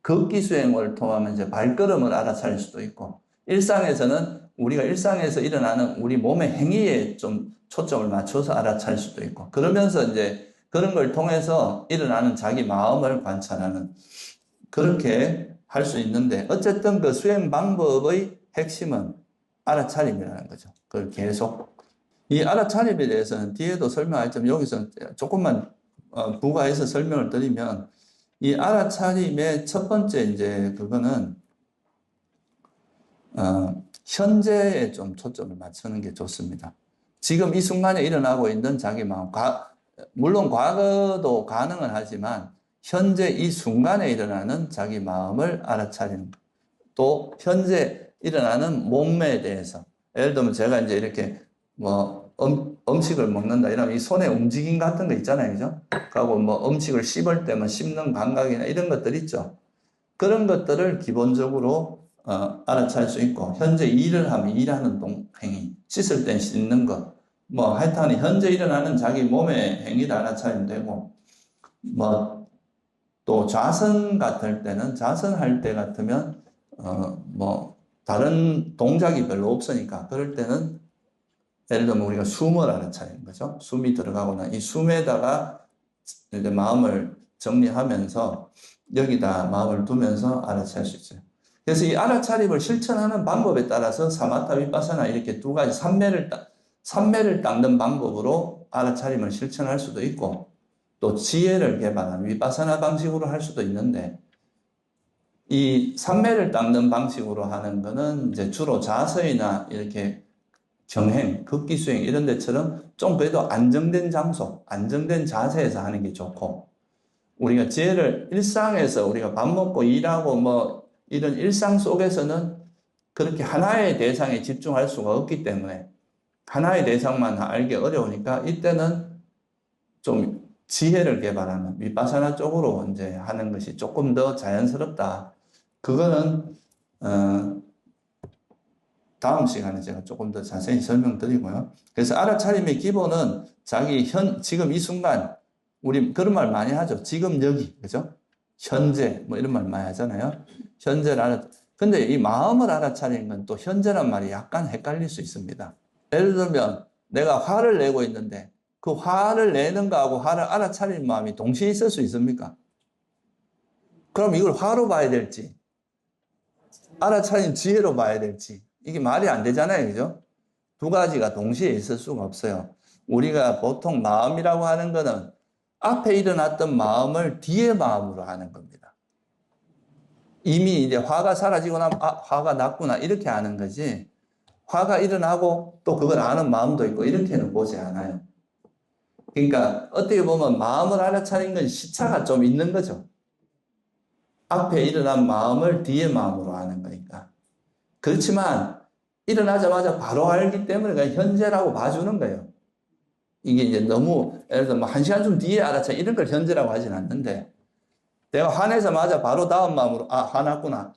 [SPEAKER 1] 걷기 수행을 통하면 이제 발걸음을 알아차릴 수도 있고 일상에서는 우리가 일상에서 일어나는 우리 몸의 행위에 좀 초점을 맞춰서 알아차릴 수도 있고 그러면서 이제 그런 걸 통해서 일어나는 자기 마음을 관찰하는 그렇게 할 수 있는데 어쨌든 그 수행 방법의 핵심은 알아차림이라는 거죠. 그걸 계속 이 알아차림에 대해서는 뒤에도 설명하지만 여기서 조금만 부가해서 설명을 드리면 이 알아차림의 첫 번째 이제 그거는 현재에 좀 초점을 맞추는 게 좋습니다. 지금 이 순간에 일어나고 있는 자기 마음, 물론 과거도 가능은 하지만 현재 이 순간에 일어나는 자기 마음을 알아차리는 것. 또 현재 일어나는 몸매에 대해서 예를 들면 제가 이제 이렇게 뭐 음식을 먹는다 이러면 이 손의 움직임 같은 거 있잖아요, 그죠? 그리고 뭐 음식을 씹을 때만 씹는 감각이나 이런 것들 있죠. 그런 것들을 기본적으로 알아차릴 수 있고 현재 일을 하면 일하는 행위, 씻을 땐 씻는 것, 뭐 하여튼 현재 일어나는 자기 몸의 행위를 알아차리면 되고 뭐 또 좌선 같을 때는 좌선할 때 같으면 뭐 다른 동작이 별로 없으니까 그럴 때는 예를 들면 우리가 숨을 알아차리는 거죠. 숨이 들어가거나 이 숨에다가 이제 마음을 정리하면서 여기다 마음을 두면서 알아차릴 수 있어요. 그래서 이 알아차림을 실천하는 방법에 따라서 사마타 위파사나 이렇게 두 가지 삼매를 닦는 방법으로 알아차림을 실천할 수도 있고 또 지혜를 개발하는 위파사나 방식으로 할 수도 있는데 이 삼매를 닦는 방식으로 하는 거는 이제 주로 자서이나 이렇게 정행, 걷기 수행 이런 데처럼 좀 그래도 안정된 장소, 안정된 자세에서 하는 게 좋고 우리가 지혜를 일상에서 우리가 밥 먹고 일하고 뭐 이런 일상 속에서는 그렇게 하나의 대상에 집중할 수가 없기 때문에 하나의 대상만 알기 어려우니까 이때는 좀 지혜를 개발하는 위파사나 쪽으로 이제 하는 것이 조금 더 자연스럽다. 그거는 다음 시간에 제가 조금 더 자세히 설명드리고요. 그래서 알아차림의 기본은 자기 지금 이 순간, 우리 그런 말 많이 하죠. 지금 여기, 그죠? 현재, 뭐 이런 말 많이 하잖아요. 현재를 근데 이 마음을 알아차리는 건 또 현재란 말이 약간 헷갈릴 수 있습니다. 예를 들면 내가 화를 내고 있는데 그 화를 내는 거하고 화를 알아차리는 마음이 동시에 있을 수 있습니까? 그럼 이걸 화로 봐야 될지, 알아차린 지혜로 봐야 될지, 이게 말이 안 되잖아요. 그죠? 두 가지가 동시에 있을 수가 없어요. 우리가 보통 마음이라고 하는 거는 앞에 일어났던 마음을 뒤에 마음으로 하는 겁니다. 이미 이제 화가 사라지고 나면, 화가 났구나, 이렇게 아는 거지, 화가 일어나고 또 그걸 아는 마음도 있고, 이렇게는 보지 않아요. 그러니까 어떻게 보면 마음을 알아차린 건 시차가 좀 있는 거죠. 앞에 일어난 마음을 뒤에 마음으로 아는 거니까. 그렇지만 일어나자마자 바로 알기 때문에 그냥 현재라고 봐주는 거예요. 이게 이제 너무, 예를 들어 뭐 1시간쯤 뒤에 알아차, 이런 걸 현재라고 하진 않는데, 내가 화내자마자 바로 다음 마음으로, 화났구나,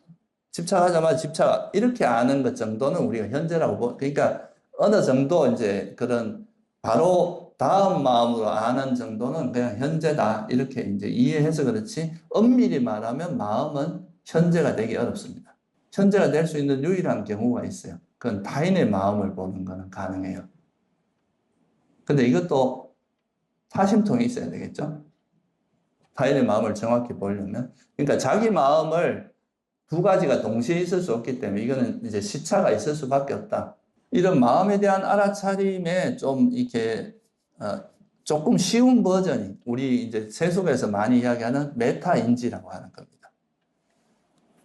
[SPEAKER 1] 집착하자마자 집착, 이렇게 아는 것 정도는 우리가 현재라고 그러니까 어느 정도 이제 그런 바로 다음 마음으로 아는 정도는 그냥 현재다, 이렇게 이제 이해해서 그렇지, 엄밀히 말하면 마음은 현재가 되기 어렵습니다. 현재가 될 수 있는 유일한 경우가 있어요. 그건 타인의 마음을 보는 거는 가능해요. 근데 이것도 타심통이 있어야 되겠죠? 타인의 마음을 정확히 보려면. 그러니까 자기 마음을 두 가지가 동시에 있을 수 없기 때문에 이거는 이제 시차가 있을 수밖에 없다. 이런 마음에 대한 알아차림에 좀 이렇게 조금 쉬운 버전이 우리 이제 세속에서 많이 이야기하는 메타인지라고 하는 겁니다.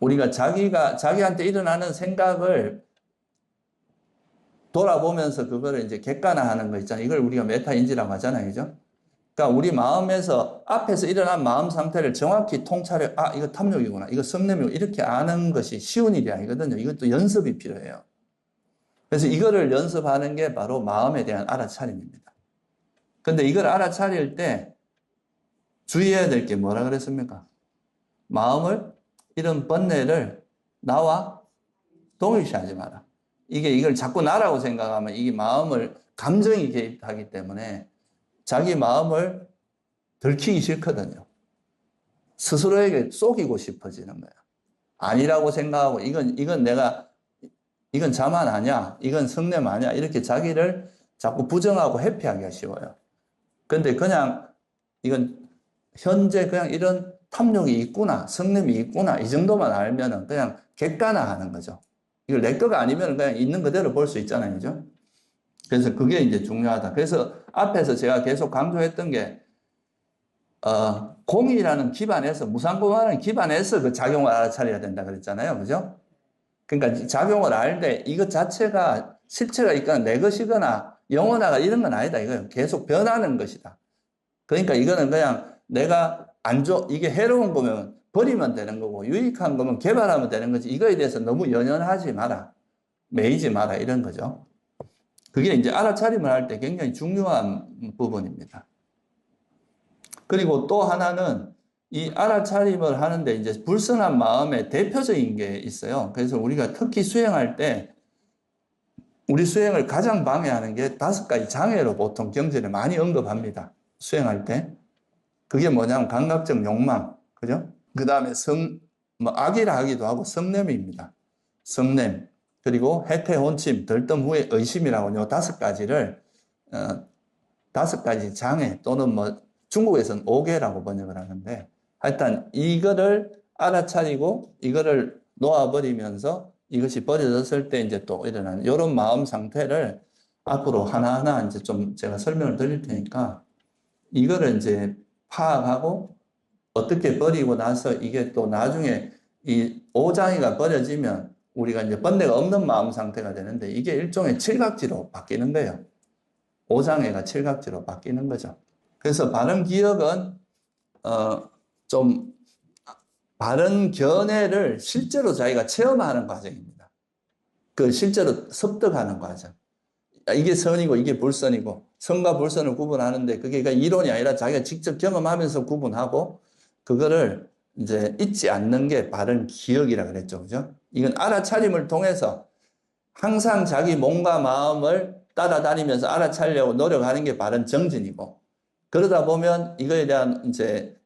[SPEAKER 1] 우리가 자기한테 일어나는 생각을 돌아보면서 그거를 이제 객관화하는 거 있잖아요. 이걸 우리가 메타인지라고 하잖아요. 그죠? 그러니까 우리 마음에서 앞에서 일어난 마음 상태를 정확히 통찰해, 이거 탐욕이구나, 이거 성냄이구나, 이렇게 아는 것이 쉬운 일이 아니거든요. 이것도 연습이 필요해요. 그래서 이거를 연습하는 게 바로 마음에 대한 알아차림입니다. 근데 이걸 알아차릴 때 주의해야 될 게 뭐라 그랬습니까? 마음을, 이런 번뇌를 나와 동일시하지 마라. 이걸 자꾸 나라고 생각하면 이게 마음을, 감정이 개입하기 때문에 자기 마음을 들키기 싫거든요. 스스로에게 속이고 싶어지는 거야. 아니라고 생각하고, 이건 자만 아니야, 이건 성냄 아니야, 이렇게 자기를 자꾸 부정하고 회피하기가 쉬워요. 근데 그냥 이건 현재 그냥 이런 탐욕이 있구나, 성냄이 있구나, 이 정도만 알면은 그냥 객관화하는 거죠. 이걸 내 거가 아니면 그냥 있는 그대로 볼 수 있잖아요. 그죠? 그래서 그게 이제 중요하다. 그래서 앞에서 제가 계속 강조했던 게, 공이라는 기반에서, 무상공화라는 기반에서 그 작용을 알아차려야 된다 그랬잖아요. 그죠? 그러니까 작용을 알 때 이것 자체가 실체가 있거나 내 것이거나 영원하가 이런 건 아니다. 이거예요. 계속 변하는 것이다. 그러니까 이거는 그냥 내가 이게 해로운 거면 버리면 되는 거고, 유익한 거면 개발하면 되는 거지, 이거에 대해서 너무 연연하지 마라, 매이지 마라, 이런 거죠. 그게 이제 알아차림을 할 때 굉장히 중요한 부분입니다. 그리고 또 하나는 이 알아차림을 하는데 이제 불선한 마음의 대표적인 게 있어요. 그래서 우리가 특히 수행할 때 우리 수행을 가장 방해하는 게 5가지 장애로 보통 경전에 많이 언급합니다. 수행할 때. 그게 뭐냐면 감각적 욕망, 그죠? 그 다음에 악이라 하기도 하고 성냄입니다. 성냄. 그리고 해태, 혼침, 들뜸 후에 의심이라고 요 5가지를, 5가지 장애 또는 중국에서는 오계라고 번역을 하는데, 하여튼 이거를 알아차리고 이거를 놓아버리면서 이것이 버려졌을 때 이제 또 일어나는 이런 마음 상태를 앞으로 하나하나 이제 좀 제가 설명을 드릴 테니까 이거를 이제 파악하고 어떻게 버리고 나서 이게 또 나중에 이 오장이가 버려지면 우리가 이제 번뇌가 없는 마음 상태가 되는데 이게 일종의 칠각지로 바뀌는 거예요. 오장애가 칠각지로 바뀌는 거죠. 그래서 바른 기억은 좀 바른 견해를 실제로 자기가 체험하는 과정입니다. 그 실제로 습득하는 과정. 이게 선이고 이게 불선이고 선과 불선을 구분하는데 그게 이론이 아니라 자기가 직접 경험하면서 구분하고 그거를 이제 잊지 않는 게 바른 기억이라 그랬죠. 그죠? 이건 알아차림을 통해서 항상 자기 몸과 마음을 따라다니면서 알아차리려고 노력하는 게 바른 정진이고 그러다 보면 이거에 대한 이제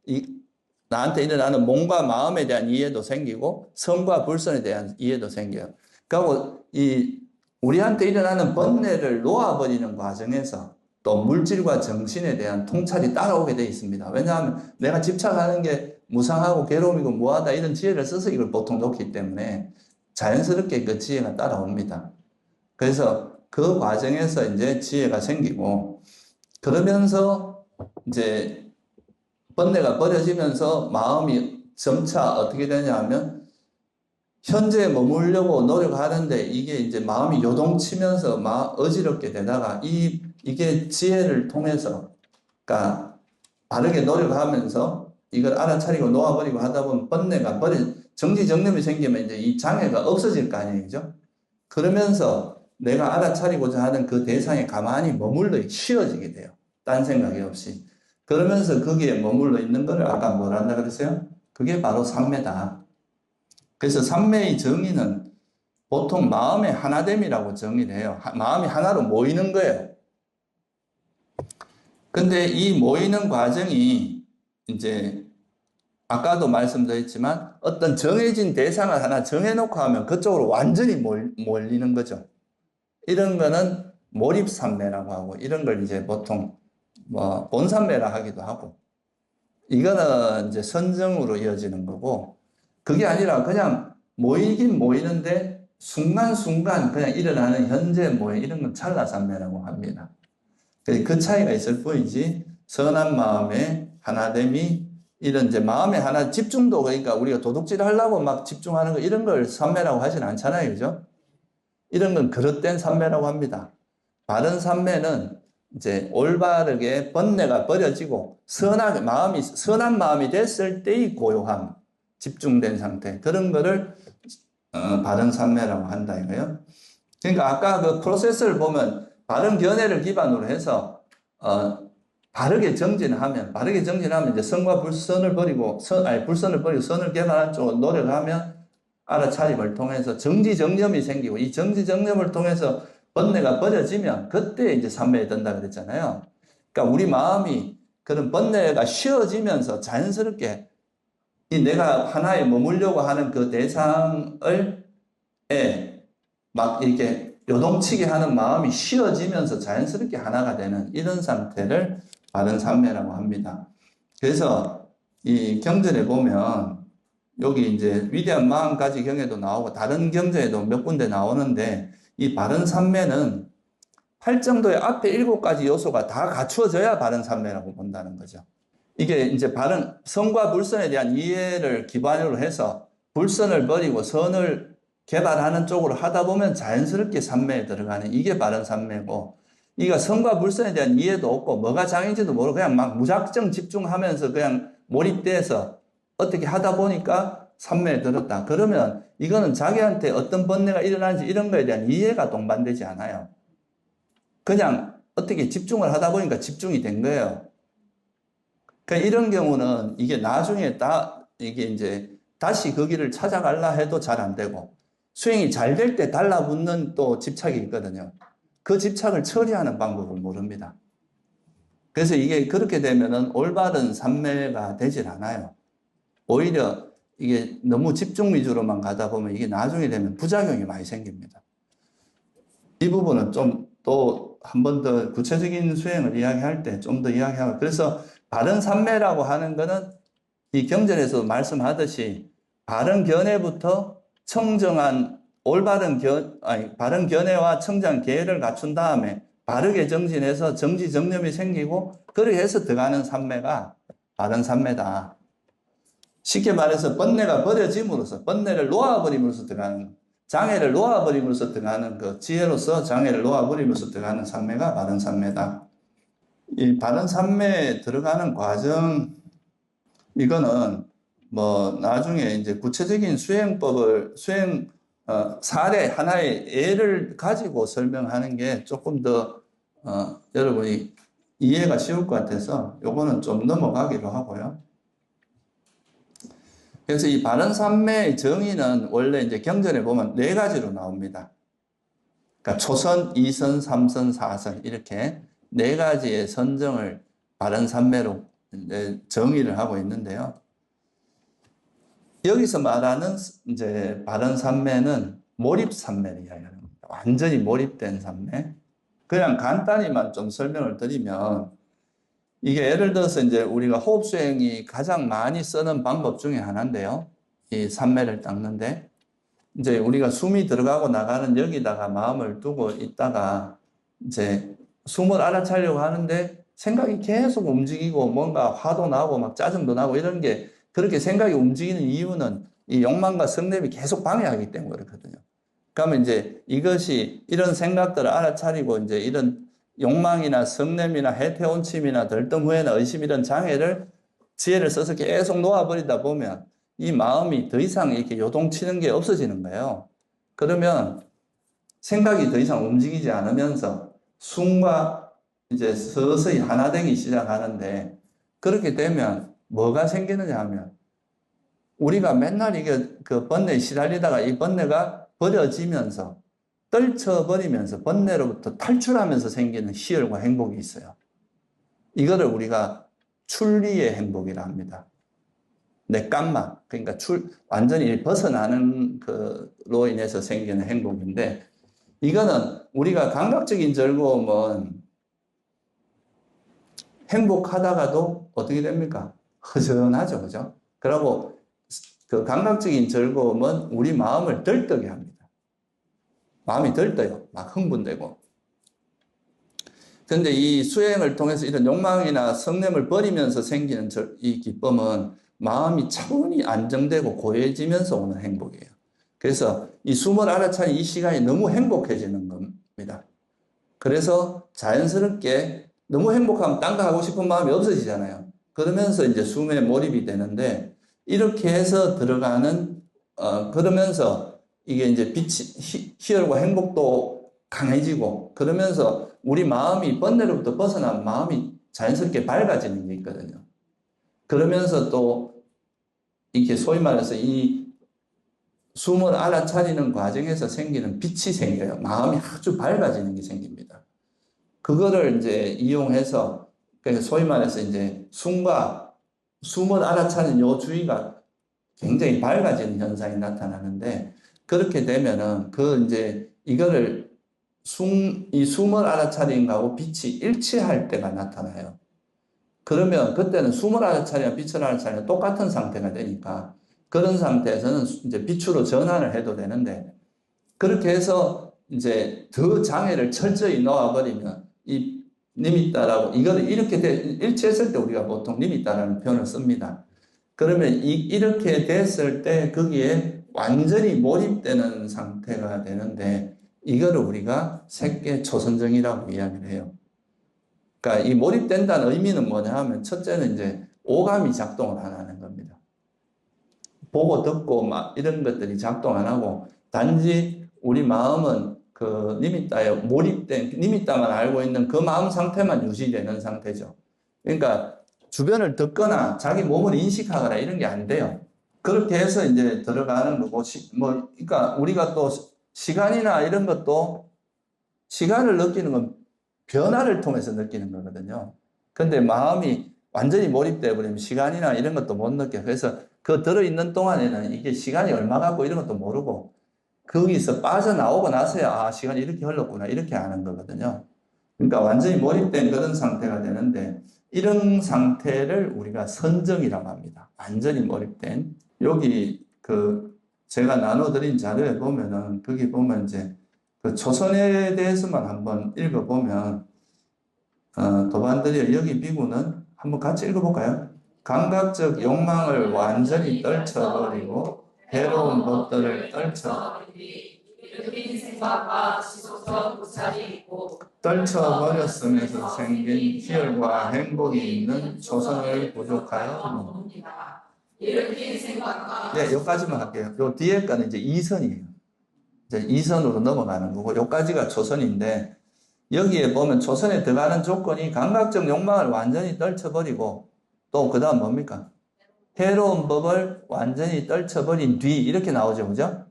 [SPEAKER 1] 나한테 일어나는 몸과 마음에 대한 이해도 생기고 선과 불선에 대한 이해도 생겨요. 그리고 우리한테 일어나는 번뇌를 놓아버리는 과정에서 또 물질과 정신에 대한 통찰이 따라오게 되어 있습니다. 왜냐하면 내가 집착하는 게 무상하고 괴로움이고 무하다 이런 지혜를 써서 이걸 보통 놓기 때문에 자연스럽게 그 지혜가 따라옵니다. 그래서 그 과정에서 이제 지혜가 생기고 그러면서 이제 번뇌가 버려지면서 마음이 점차 어떻게 되냐 하면 현재에 머물려고 노력하는데 이게 이제 마음이 요동치면서 어지럽게 되다가 이게 지혜를 통해서 그러니까 바르게 노력하면서 이걸 알아차리고 놓아버리고 하다 보면 번뇌가 정지정념이 생기면 이제 이 장애가 없어질 거 아니죠. 그러면서 내가 알아차리고자 하는 그 대상에 가만히 머물러 쉬어지게 돼요. 딴 생각이 없이. 그러면서 거기에 머물러 있는 거를 아까 뭐라 한다 그랬어요? 그게 바로 삼매다. 그래서 삼매의 정의는 보통 마음의 하나됨이라고 정의를 해요. 마음이 하나로 모이는 거예요. 근데 이 모이는 과정이 이제 아까도 말씀드렸지만 어떤 정해진 대상을 하나 정해놓고 하면 그쪽으로 완전히 몰리는 거죠. 이런 거는 몰입삼매라고 하고 이런 걸 이제 보통 뭐 본삼매라 하기도 하고 이거는 이제 선정으로 이어지는 거고 그게 아니라 그냥 모이긴 모이는데 순간순간 그냥 일어나는 현재 모임 이런 건 찰나삼매라고 합니다. 그 차이가 있을 뿐이지 선한 마음의 하나됨이 이런 이제 마음의 하나 집중도 그러니까 우리가 도둑질 하려고 막 집중하는 거 이런 걸 삼매라고 하진 않잖아요. 그죠? 이런 건 그릇된 삼매라고 합니다. 바른 삼매는 이제 올바르게 번뇌가 버려지고 선한 마음이 됐을 때의 고요함, 집중된 상태 그런 거를 바른 삼매라고 한다 이거예요. 그러니까 아까 그 프로세스를 보면 바른 견해를 기반으로 해서 바르게 정진하면 이제 선과 불선을 버리고 불선을 버리고 선을 개발하는 쪽으로 노력하면 알아차림을 통해서 정지정념이 생기고 이 정지정념을 통해서 번뇌가 버려지면 그때 이제 삼매에 든다 그랬잖아요. 그러니까 우리 마음이 그런 번뇌가 쉬어지면서 자연스럽게 이 내가 하나에 머물려고 하는 그 대상을 막 이렇게 요동치게 하는 마음이 쉬어지면서 자연스럽게 하나가 되는 이런 상태를 바른 삼매라고 합니다. 그래서 이 경전에 보면 여기 이제 위대한 마음가지 경에도 나오고 다른 경전에도 몇 군데 나오는데 이 바른 삼매는 팔정도의 앞에 7가지 요소가 다 갖추어져야 바른 삼매라고 본다는 거죠. 이게 이제 바른 선과 불선에 대한 이해를 기반으로 해서 불선을 버리고 선을 개발하는 쪽으로 하다 보면 자연스럽게 삼매에 들어가는 이게 바른 삼매고 이가 선과 불선에 대한 이해도 없고 뭐가 장애인지도 모르고 그냥 막 무작정 집중하면서 그냥 몰입돼서 어떻게 하다 보니까 삼매에 들었다. 그러면 이거는 자기한테 어떤 번뇌가 일어나는지 이런 거에 대한 이해가 동반되지 않아요. 그냥 어떻게 집중을 하다 보니까 집중이 된 거예요. 그러니까 이런 경우는 이게 나중에 이게 이제 다시 그 길을 찾아가려 해도 잘 안 되고 수행이 잘 될 때 달라붙는 또 집착이 있거든요. 그 집착을 처리하는 방법을 모릅니다. 그래서 이게 그렇게 되면은 올바른 삼매가 되질 않아요. 오히려 이게 너무 집중 위주로만 가다 보면 이게 나중에 되면 부작용이 많이 생깁니다. 이 부분은 좀 또 한 번 더 구체적인 수행을 이야기할 때 좀 더 이야기하고 그래서 바른 삼매라고 하는 거는 이 경전에서 말씀하듯이 바른 견해부터 청정한 바른 견해와 청정한 계를 갖춘 다음에 바르게 정진해서 정지정념이 생기고 그렇게 해서 들어가는 삼매가 바른 삼매다. 쉽게 말해서 번뇌가 버려짐으로써 번뇌를 놓아버림으로써 들어가는 장애를 놓아버림으로써 들어가는 그 지혜로서 장애를 놓아버림으로써 들어가는 삼매가 바른 삼매다. 이 바른 삼매에 들어가는 과정 이거는 뭐 나중에 이제 구체적인 수행법을 사례 하나의 예를 가지고 설명하는 게 조금 더 여러분이 이해가 쉬울 것 같아서 요거는 좀 넘어가기로 하고요. 그래서 이 바른삼매의 정의는 원래 이제 경전에 보면 네 가지로 나옵니다. 그러니까 초선, 이선, 삼선, 사선 이렇게 네 가지의 선정을 바른삼매로 정의를 하고 있는데요. 여기서 말하는 이제 바른삼매는 몰입삼매를 이야기합니다. 완전히 몰입된 삼매. 그냥 간단히만 좀 설명을 드리면 이게 예를 들어서 이제 우리가 호흡 수행이 가장 많이 쓰는 방법 중에 하나인데요. 이 삼매를 닦는데 이제 우리가 숨이 들어가고 나가는 여기다가 마음을 두고 있다가 이제 숨을 알아차리려고 하는데 생각이 계속 움직이고 뭔가 화도 나고 막 짜증도 나고 이런 게 그렇게 생각이 움직이는 이유는 이 욕망과 성냄이 계속 방해하기 때문에 그렇거든요. 그러면 이제 이것이 이런 생각들을 알아차리고 이제 이런 욕망이나 성냄이나 해태온침이나 들뜸후회나 의심 이런 장애를 지혜를 써서 계속 놓아버리다 보면 이 마음이 더 이상 이렇게 요동치는 게 없어지는 거예요. 그러면 생각이 더 이상 움직이지 않으면서 숨과 이제 서서히 하나 되기 시작하는데 그렇게 되면 뭐가 생기느냐 하면 우리가 맨날 이게 그 번뇌에 시달리다가 이 번뇌가 버려지면서 떨쳐버리면서 번뇌로부터 탈출하면서 생기는 희열과 행복이 있어요. 이거를 우리가 출리의 행복이라 합니다. 넷감마, 그러니까 완전히 벗어나는 그로 인해서 생기는 행복인데 이거는 우리가 감각적인 즐거움은 행복하다가도 어떻게 됩니까? 허전하죠, 그죠? 그리고 그 감각적인 즐거움은 우리 마음을 들뜨게 합니다. 마음이 들떠요. 막 흥분되고. 그런데 이 수행을 통해서 이런 욕망이나 성냄을 버리면서 생기는 이 기쁨은 마음이 차분히 안정되고 고요해지면서 오는 행복이에요. 그래서 이 숨을 알아차린 이 시간이 너무 행복해지는 겁니다. 그래서 자연스럽게 너무 행복하면 딴 거 하고 싶은 마음이 없어지잖아요. 그러면서 이제 숨에 몰입이 되는데 이렇게 해서 들어가는 그러면서 이게 이제 희열과 행복도 강해지고 그러면서 우리 마음이 번뇌로부터 벗어난 마음이 자연스럽게 밝아지는 게 있거든요. 그러면서 또 이렇게 소위 말해서 이 숨을 알아차리는 과정에서 생기는 빛이 생겨요. 마음이 아주 밝아지는 게 생깁니다. 그거를 이제 이용해서 그래서 소위 말해서 이제 숨을 알아차리는 요 주위가 굉장히 밝아지는 현상이 나타나는데 그렇게 되면은 이제 이거를 이 숨을 알아차리는 거하고 빛이 일치할 때가 나타나요. 그러면 그때는 숨을 알아차리면 빛을 알아차리면 똑같은 상태가 되니까 그런 상태에서는 이제 빛으로 전환을 해도 되는데 그렇게 해서 이제 더 장애를 철저히 놓아버리면 이 니미따라고 이거를 이렇게 일치했을 때 우리가 보통 니미따라는 표현을 씁니다. 그러면 이렇게 됐을 때 거기에 완전히 몰입되는 상태가 되는데 이거를 우리가 색계 초선정이라고 이야기를 해요. 그러니까 이 몰입된다는 의미는 뭐냐 하면 첫째는 이제 오감이 작동을 안 하는 겁니다. 보고 듣고 막 이런 것들이 작동 안 하고 단지 우리 마음은 그 니미따에 몰입된 니미따만 알고 있는 그 마음 상태만 유지되는 상태죠. 그러니까 주변을 듣거나 자기 몸을 인식하거나 이런 게 안 돼요. 그렇게 해서 이제 들어가는 거고, 그러니까 우리가 또 시간이나 이런 것도 시간을 느끼는 건 변화를 통해서 느끼는 거거든요. 근데 마음이 완전히 몰입되어 버리면 시간이나 이런 것도 못 느껴요. 그래서 그 들어있는 동안에는 이게 시간이 얼마 갖고 이런 것도 모르고 거기서 빠져나오고 나서야 시간이 이렇게 흘렀구나 이렇게 아는 거거든요. 그러니까 완전히 몰입된 그런 상태가 되는데 이런 상태를 우리가 선정이라고 합니다. 완전히 몰입된. 여기 제가 나눠드린 자료에 보면은 거기 보면 이제 그 초선에 대해서만 한번 읽어보면 도반드리의 여기 비구는 한번 같이 읽어볼까요? 감각적 욕망을 완전히 떨쳐버리고 괴로운 것들을 떨쳐버렸으면서 생긴 희열과 행복이 있는 초선을 부족하여 봅니다.
[SPEAKER 2] 일으킨 생각과
[SPEAKER 1] 네, 여기까지만 할게요. 요 뒤에 거는 이제 2선이에요. 이제 2선으로 넘어가는 거고, 요까지가 초선인데, 여기에 보면 초선에 들어가는 조건이 감각적 욕망을 완전히 떨쳐버리고, 또 그 다음 뭡니까? 해로운 법을 완전히 떨쳐버린 뒤, 이렇게 나오죠. 그죠?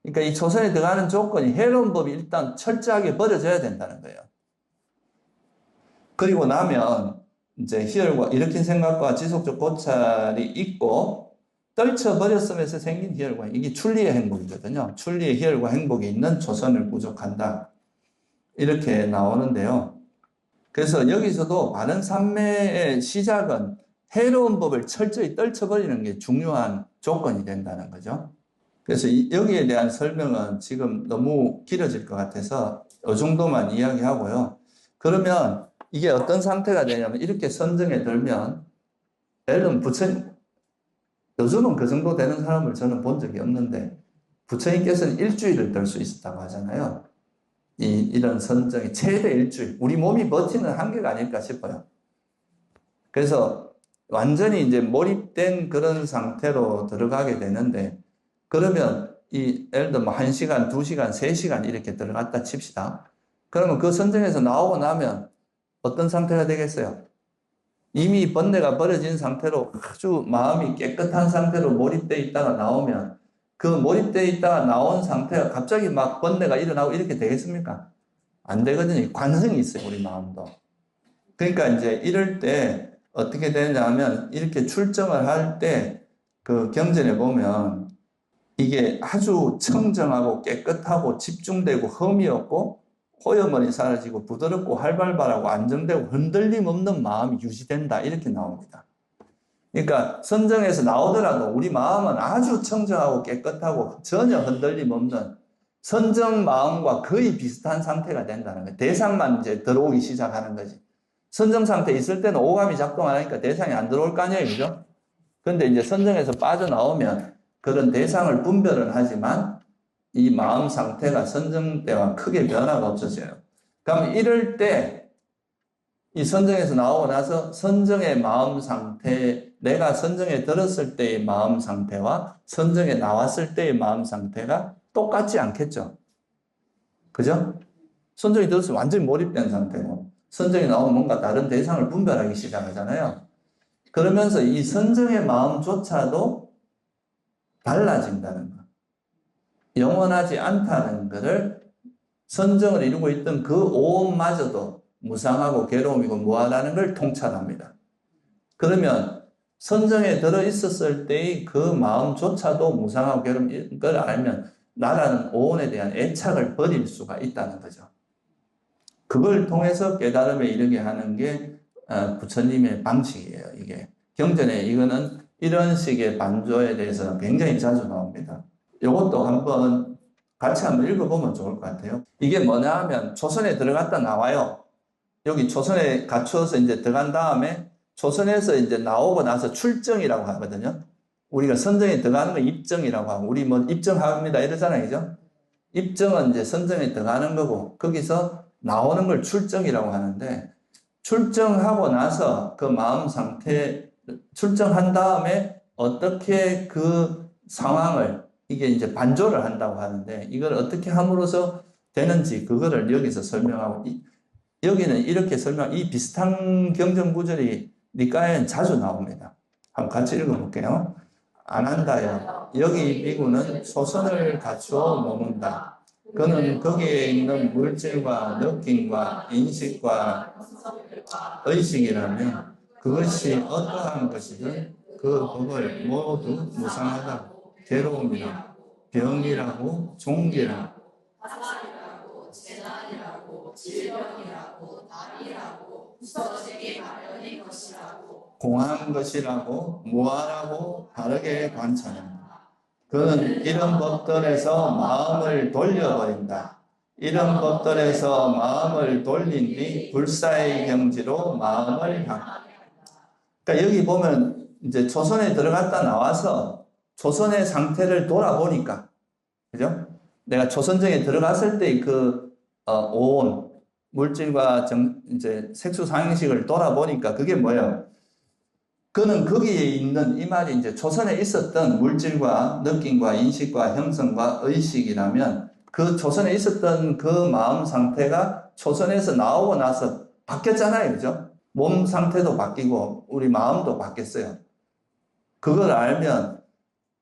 [SPEAKER 1] 그러니까 이 초선에 들어가는 조건이 해로운 법이 일단 철저하게 버려져야 된다는 거예요. 그리고 나면 이제 희열과 일으킨 생각과 지속적 고찰이 있고 떨쳐버렸으면서 생긴 희열과 이게 출리의 행복이거든요. 출리의 희열과 행복이 있는 초선을 구족한다. 이렇게 나오는데요. 그래서 여기서도 바른 삼매의 시작은 해로운 법을 철저히 떨쳐버리는 게 중요한 조건이 된다는 거죠. 그래서 여기에 대한 설명은 지금 너무 길어질 것 같아서 이 정도만 이야기하고요. 그러면 이게 어떤 상태가 되냐면 이렇게 선정에 들면 예를 부처님, 요즘은 그 정도 되는 사람을 저는 본 적이 없는데 부처님께서는 일주일을 들 수 있었다고 하잖아요. 이런 선정이 최대 일주일. 우리 몸이 버티는 한계가 아닐까 싶어요. 그래서 완전히 이제 몰입된 그런 상태로 들어가게 되는데 그러면 예를 들어 뭐 1시간, 2시간, 3시간 이렇게 들어갔다 칩시다. 그러면 그 선정에서 나오고 나면 어떤 상태가 되겠어요? 이미 번뇌가 버려진 상태로 아주 마음이 깨끗한 상태로 몰입되어 있다가 나오면 그 몰입되어 있다가 나온 상태가 갑자기 막 번뇌가 일어나고 이렇게 되겠습니까? 안 되거든요. 관성이 있어요, 우리 마음도. 그러니까 이제 이럴 때 어떻게 되냐 하면 이렇게 출정을 할 때 그 경전에 보면 이게 아주 청정하고 깨끗하고 집중되고 흠이 없고 호염이 사라지고 부드럽고 활발하고 안정되고 흔들림 없는 마음이 유지된다 이렇게 나옵니다. 그러니까 선정에서 나오더라도 우리 마음은 아주 청정하고 깨끗하고 전혀 흔들림 없는 선정 마음과 거의 비슷한 상태가 된다는 거예요. 대상만 이제 들어오기 시작하는 거지. 선정 상태에 있을 때는 오감이 작동 안 하니까 대상이 안 들어올 거 아니에요, 그죠? 근데 이제 선정에서 빠져나오면 그런 대상을 분별은 하지만 이 마음 상태가 선정 때와 크게 변화가 없어져요. 그럼 이럴 때 이 선정에서 나오고 나서 선정의 마음 상태, 내가 선정에 들었을 때의 마음 상태와 선정에 나왔을 때의 마음 상태가 똑같지 않겠죠? 그죠? 선정이 들었으면 완전히 몰입된 상태고 선정이 나오면 뭔가 다른 대상을 분별하기 시작하잖아요. 그러면서 이 선정의 마음조차도 달라진다는 거. 영원하지 않다는 것을 선정을 이루고 있던 그 오온마저도 무상하고 괴로움이고 무한하다는 걸 통찰합니다. 그러면 선정에 들어 있었을 때의 그 마음조차도 무상하고 괴로움인 걸 알면 나라는 오온에 대한 애착을 버릴 수가 있다는 거죠. 그걸 통해서 깨달음에 이르게 하는 게 부처님의 방식이에요. 이게 경전에 이거는 이런 식의 반조에 대해서는 굉장히 자주 나옵니다. 이것도 한번 같이 한번 읽어보면 좋을 것 같아요. 이게 뭐냐 하면 초선에 들어갔다 나와요. 여기 초선에 갖추어서 이제 들어간 다음에 초선에서 이제 나오고 나서 출정이라고 하거든요. 우리가 선정에 들어가는 거 입정이라고 하고 우리 뭐 입정합니다 이러잖아요. 그죠? 입정은 이제 선정에 들어가는 거고 거기서 나오는 걸 출정이라고 하는데 출정하고 나서 그 마음 상태 출정한 다음에 어떻게 그 상황을 이게 이제 반조를 한다고 하는데 이걸 어떻게 함으로써 되는지 그거를 여기서 설명하고 여기는 이렇게 이 비슷한 경전 구절이 니까에는 자주 나옵니다. 한번 같이 읽어볼게요. 안한다여 여기 비구는 소선을 갖추어 머문다. 그는 거기에 있는 물질과 느낌과 인식과 의식이라면 그것이 어떠한 것이든 그 법을 모두 무상하다. 괴로움이라 병이라고 종기라고
[SPEAKER 2] 화살이라고 재난이라고 질병이라고 남이라고 부서지기 마련인 것이라고
[SPEAKER 1] 공한 것이라고 무한하고 다르게 관찰한다. 그는 이런 법들에서 마음을 돌려버린다. 이런 법들에서 마음을 돌린 뒤 불사의 경지로 마음을 향한다. 그러니까 여기 보면 이제 초선에 들어갔다 나와서 초선의 상태를 돌아보니까, 그죠? 내가 초선정에 들어갔을 때 그 오온 물질과 이제 색수 상행식을 돌아보니까 그게 뭐예요? 그는 거기에 있는, 이 말이 이제 초선에 있었던 물질과 느낌과 인식과 형성과 의식이라면 그 초선에 있었던 그 마음 상태가 초선에서 나오고 나서 바뀌었잖아요. 그죠? 몸 상태도 바뀌고 우리 마음도 바뀌었어요. 그걸 알면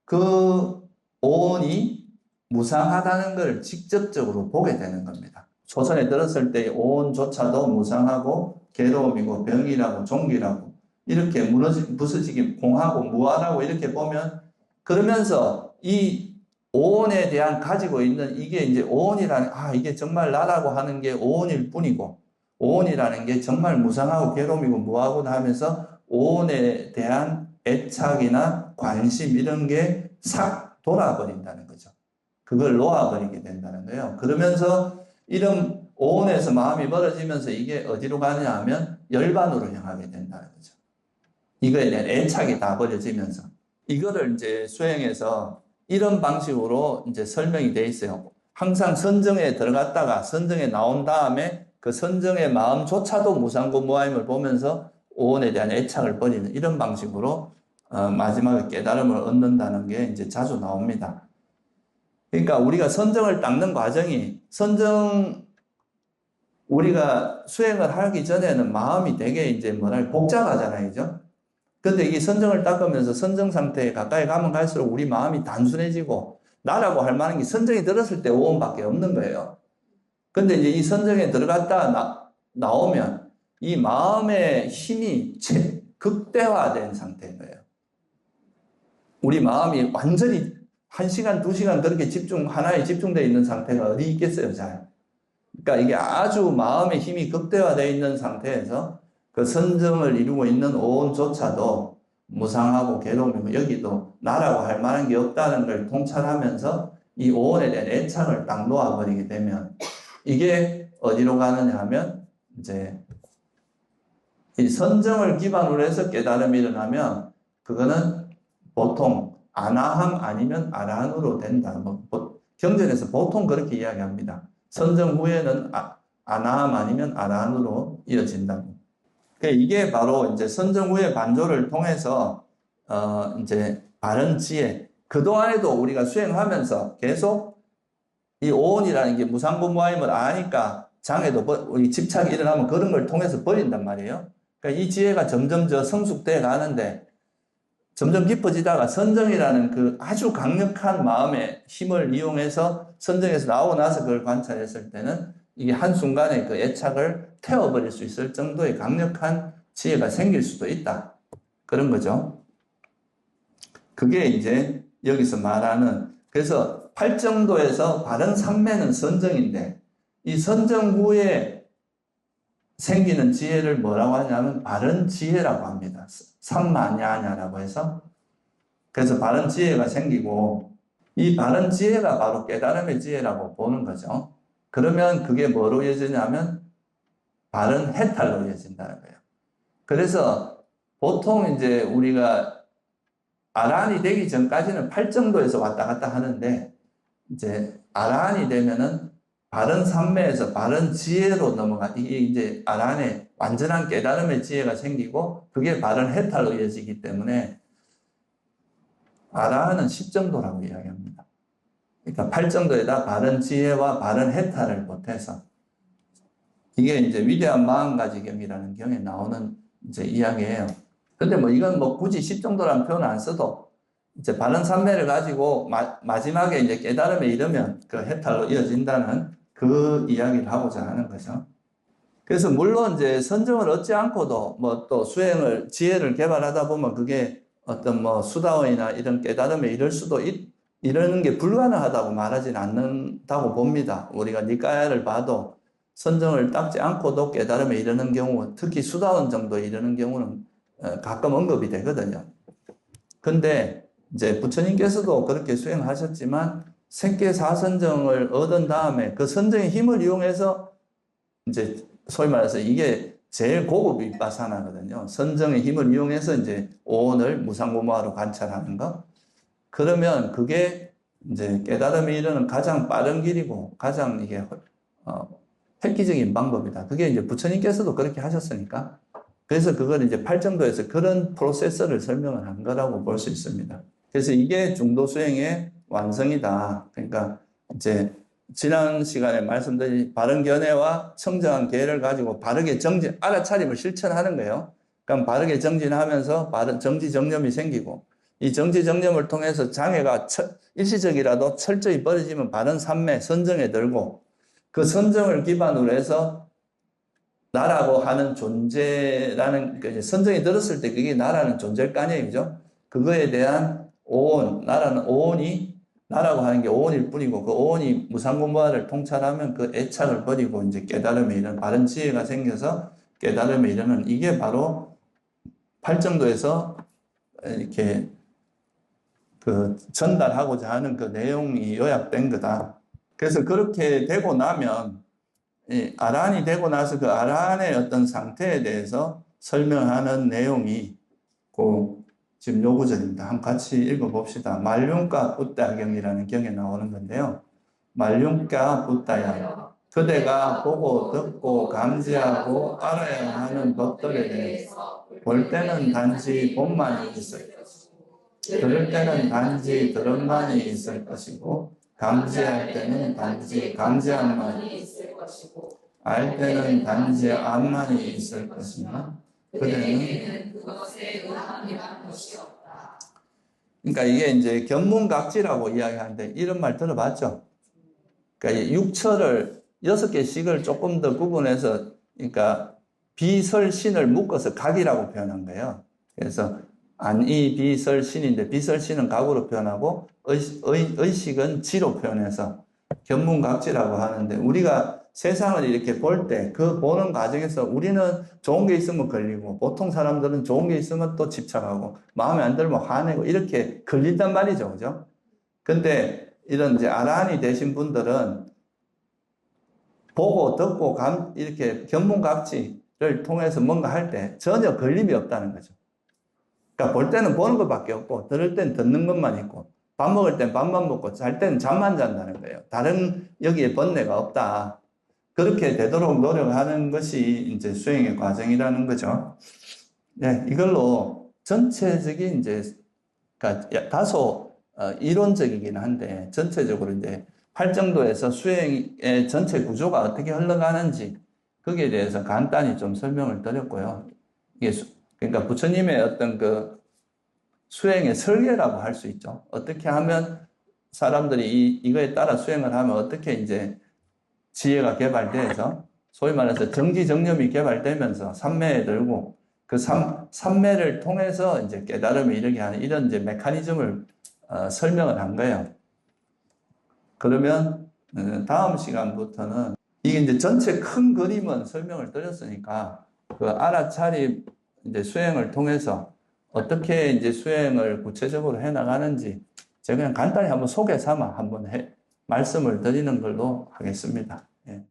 [SPEAKER 1] 그 오온이 무상하다는 걸 직접적으로 보게 되는 겁니다. 초선에 들었을 때 오온조차도 무상하고 괴로움이고 병이라고 종기라고 이렇게 부서지기 공하고 무한하고 이렇게 보면 그러면서 이 오온에 대한 가지고 있는 이게 이제 오온이라는 이게 정말 나라고 하는 게 오온일 뿐이고 오온이라는 게 정말 무상하고 괴로움이고 무하고 하면서 오온에 대한 애착이나 관심 이런 게 싹 돌아버린다는 거죠. 그걸 놓아버리게 된다는 거예요. 그러면서 이런 오온에서 마음이 멀어지면서 이게 어디로 가느냐 하면 열반으로 향하게 된다는 거죠. 이거에 대한 애착이 다 버려지면서 이거를 이제 수행해서 이런 방식으로 이제 설명이 돼 있어요. 항상 선정에 들어갔다가 선정에 나온 다음에 그 선정의 마음조차도 무상고 무아임을 보면서 오온에 대한 애착을 버리는 이런 방식으로 마지막에 깨달음을 얻는다는 게 이제 자주 나옵니다. 그러니까 우리가 선정을 닦는 과정이 우리가 수행을 하기 전에는 마음이 되게 이제 복잡하잖아요. 그죠? 근데 이게 선정을 닦으면서 선정 상태에 가까이 가면 갈수록 우리 마음이 단순해지고 나라고 할 만한 게 선정이 들었을 때 오온밖에 없는 거예요. 근데 이제 이 선정에 들어갔다 나오면 이 마음의 힘이 극대화된 상태인 거예요. 우리 마음이 완전히 1시간, 2시간 그렇게 하나에 집중되어 있는 상태가 어디 있겠어요, 잘. 그러니까 이게 아주 마음의 힘이 극대화되어 있는 상태에서 그 선정을 이루고 있는 오온조차도 무상하고 괴로움이고 여기도 나라고 할 만한 게 없다는 걸 통찰하면서 이 오온에 대한 애착을 딱 놓아버리게 되면 이게 어디로 가느냐 하면 이제 이 선정을 기반으로 해서 깨달음이 일어나면 그거는 보통 아나함 아니면 아라한으로 된다. 경전에서 보통 그렇게 이야기합니다. 선정 후에는 아나함 아니면 아라한으로 이어진다고. 그러니까 이게 바로 이제 선정 후의 반조를 통해서 이제 바른 지혜. 그동안에도 우리가 수행하면서 계속 이 오온이라는 게 무상고무아임을 아니까 장애도 우리 집착이 일어나면 그런 걸 통해서 버린단 말이에요. 그러니까 이 지혜가 점점 성숙돼 가는데 점점 깊어지다가 선정이라는 그 아주 강력한 마음의 힘을 이용해서 선정에서 나오고 나서 그걸 관찰했을 때는 이게 한순간에 그 애착을 태워버릴 수 있을 정도의 강력한 지혜가 생길 수도 있다. 그런 거죠. 그게 이제 여기서 말하는, 그래서 팔정도에서 바른 삼매는 선정인데 이 선정 후에 생기는 지혜를 뭐라고 하냐면 바른 지혜라고 합니다. 삼마냐냐라고 해서. 그래서 바른 지혜가 생기고 이 바른 지혜가 바로 깨달음의 지혜라고 보는 거죠. 그러면 그게 뭐로 이어지냐면 바른 해탈로 이어진다는 거예요. 그래서 보통 이제 우리가 아라한이 되기 전까지는 팔정도에서 왔다 갔다 하는데 이제 아라한이 되면은 바른 삼매에서 바른 지혜로 넘어가, 이게 이제 아라한의 완전한 깨달음의 지혜가 생기고 그게 바른 해탈로 이어지기 때문에 아라한은 10정도라고 이야기합니다. 그러니까 8정도에다 바른 지혜와 바른 해탈을 보태서 이게 이제 위대한 마음가지경이라는 경에 나오는 이제 이야기예요. 근데 이건 굳이 10정도라는 표현을 안 써도 이제 바른 삼매를 가지고 마지막에 이제 깨달음에 이르면 그 해탈로 이어진다는 그 이야기를 하고자 하는 거죠. 그래서 물론 이제 선정을 얻지 않고도 또 수행을, 지혜를 개발하다 보면 그게 어떤 수다원이나 이런 깨달음에 이를 수도 이러는 게 불가능하다고 말하지는 않는다고 봅니다. 우리가 니까야를 봐도 선정을 닦지 않고도 깨달음에 이르는 경우, 특히 수다원 정도에 이르는 경우는 가끔 언급이 되거든요. 근데 이제 부처님께서도 그렇게 수행하셨지만 색계 사선정을 얻은 다음에 그 선정의 힘을 이용해서 이제 소위 말해서 이게 제일 고급 윗바사나거든요. 선정의 힘을 이용해서 이제 오온을 무상고무화로 관찰하는 거. 그러면 그게 이제 깨달음에 이르는 가장 빠른 길이고 가장 이게 획기적인 방법이다. 그게 이제 부처님께서도 그렇게 하셨으니까 그래서 그걸 이제 팔정도에서 그런 프로세서를 설명을 한 거라고 볼 수 있습니다. 그래서 이게 중도 수행의 완성이다. 그러니까 이제 지난 시간에 말씀드린 바른 견해와 청정한 계를 가지고 바르게 알아차림을 실천하는 거예요. 그럼 바르게 정진하면서 바른 정지정념이 생기고, 이 정지정념을 통해서 장애가 일시적이라도 철저히 버려지면 바른 삼매, 선정에 들고, 그 선정을 기반으로 해서 나라고 하는 존재라는, 선정이 들었을 때 그게 나라는 존재일 거 아니에요, 그죠? 그거에 대한 오온, 나라는 오온이, 나라고 하는 게 오온일 뿐이고, 그 오온이 무상공부화를 통찰하면 그 애착을 버리고 이제 깨달음에 이르는 바른 지혜가 생겨서 깨달음에 이르는, 이게 바로 팔정도에서 이렇게 그 전달하고자 하는 그 내용이 요약된 거다. 그래서 그렇게 되고 나면, 아란이 되고 나서 그 아란의 어떤 상태에 대해서 설명하는 내용이 지금 요 구절입니다. 한번 같이 읽어봅시다. 말륜가 붓다경이라는 경에 나오는 건데요. 말륜가 붓다야. 그대가 보고 듣고 감지하고 알아야 하는 것들에 대해서 볼 때는 단지 본만이 있을 것이고, 들을 때는 단지 들음만이 있을 것이고, 감지할 때는 단지 감지함만이 있을 것이고, 알 때는 단지 암만이 있을 것이나 그대는 그것에 의함이란 것이 없다. 그러니까 이게 이제 견문각지라고 이야기하는데, 이런 말 들어봤죠? 그러니까 육처를 6개씩을 조금 더 구분해서, 그러니까 비설신을 묶어서 각이라고 표현한 거예요. 그래서 안이 비설신인데, 비설신은 각으로 표현하고 의식은 지로 표현해서 견문각지라고 하는데, 우리가 세상을 이렇게 볼 때 그 보는 과정에서 우리는 좋은 게 있으면 걸리고, 보통 사람들은 좋은 게 있으면 또 집착하고, 마음에 안 들면 화내고, 이렇게 걸린단 말이죠. 그죠? 근데 이런 이제 아란이 되신 분들은 보고 듣고 이렇게 견문각지를 통해서 뭔가 할 때 전혀 걸림이 없다는 거죠. 그러니까 볼 때는 보는 것밖에 없고, 들을 땐 듣는 것만 있고, 밥 먹을 땐 밥만 먹고, 잘 때는 잠만 잔다는 거예요. 다른 여기에 번뇌가 없다. 그렇게 되도록 노력하는 것이 이제 수행의 과정이라는 거죠. 네, 이걸로 전체적인 이제, 그러니까 다소 이론적이긴 한데, 전체적으로 이제 팔정도에서 수행의 전체 구조가 어떻게 흘러가는지, 거기에 대해서 간단히 좀 설명을 드렸고요. 이게 그러니까 부처님의 어떤 그 수행의 설계라고 할 수 있죠. 어떻게 하면 사람들이 이거에 따라 수행을 하면 어떻게 이제 지혜가 개발돼서, 소위 말해서 정지정념이 개발되면서 삼매에 들고, 그 삼매를 통해서 이제 깨달음에 이르게 하는 이런 이제 메커니즘을 설명을 한 거예요. 그러면 다음 시간부터는 이게 이제 전체 큰 그림은 설명을 드렸으니까, 그 알아차림 이제 수행을 통해서 어떻게 이제 수행을 구체적으로 해 나가는지 제가 그냥 간단히 한번 소개 삼아 한번 말씀을 드리는 걸로 하겠습니다. 예.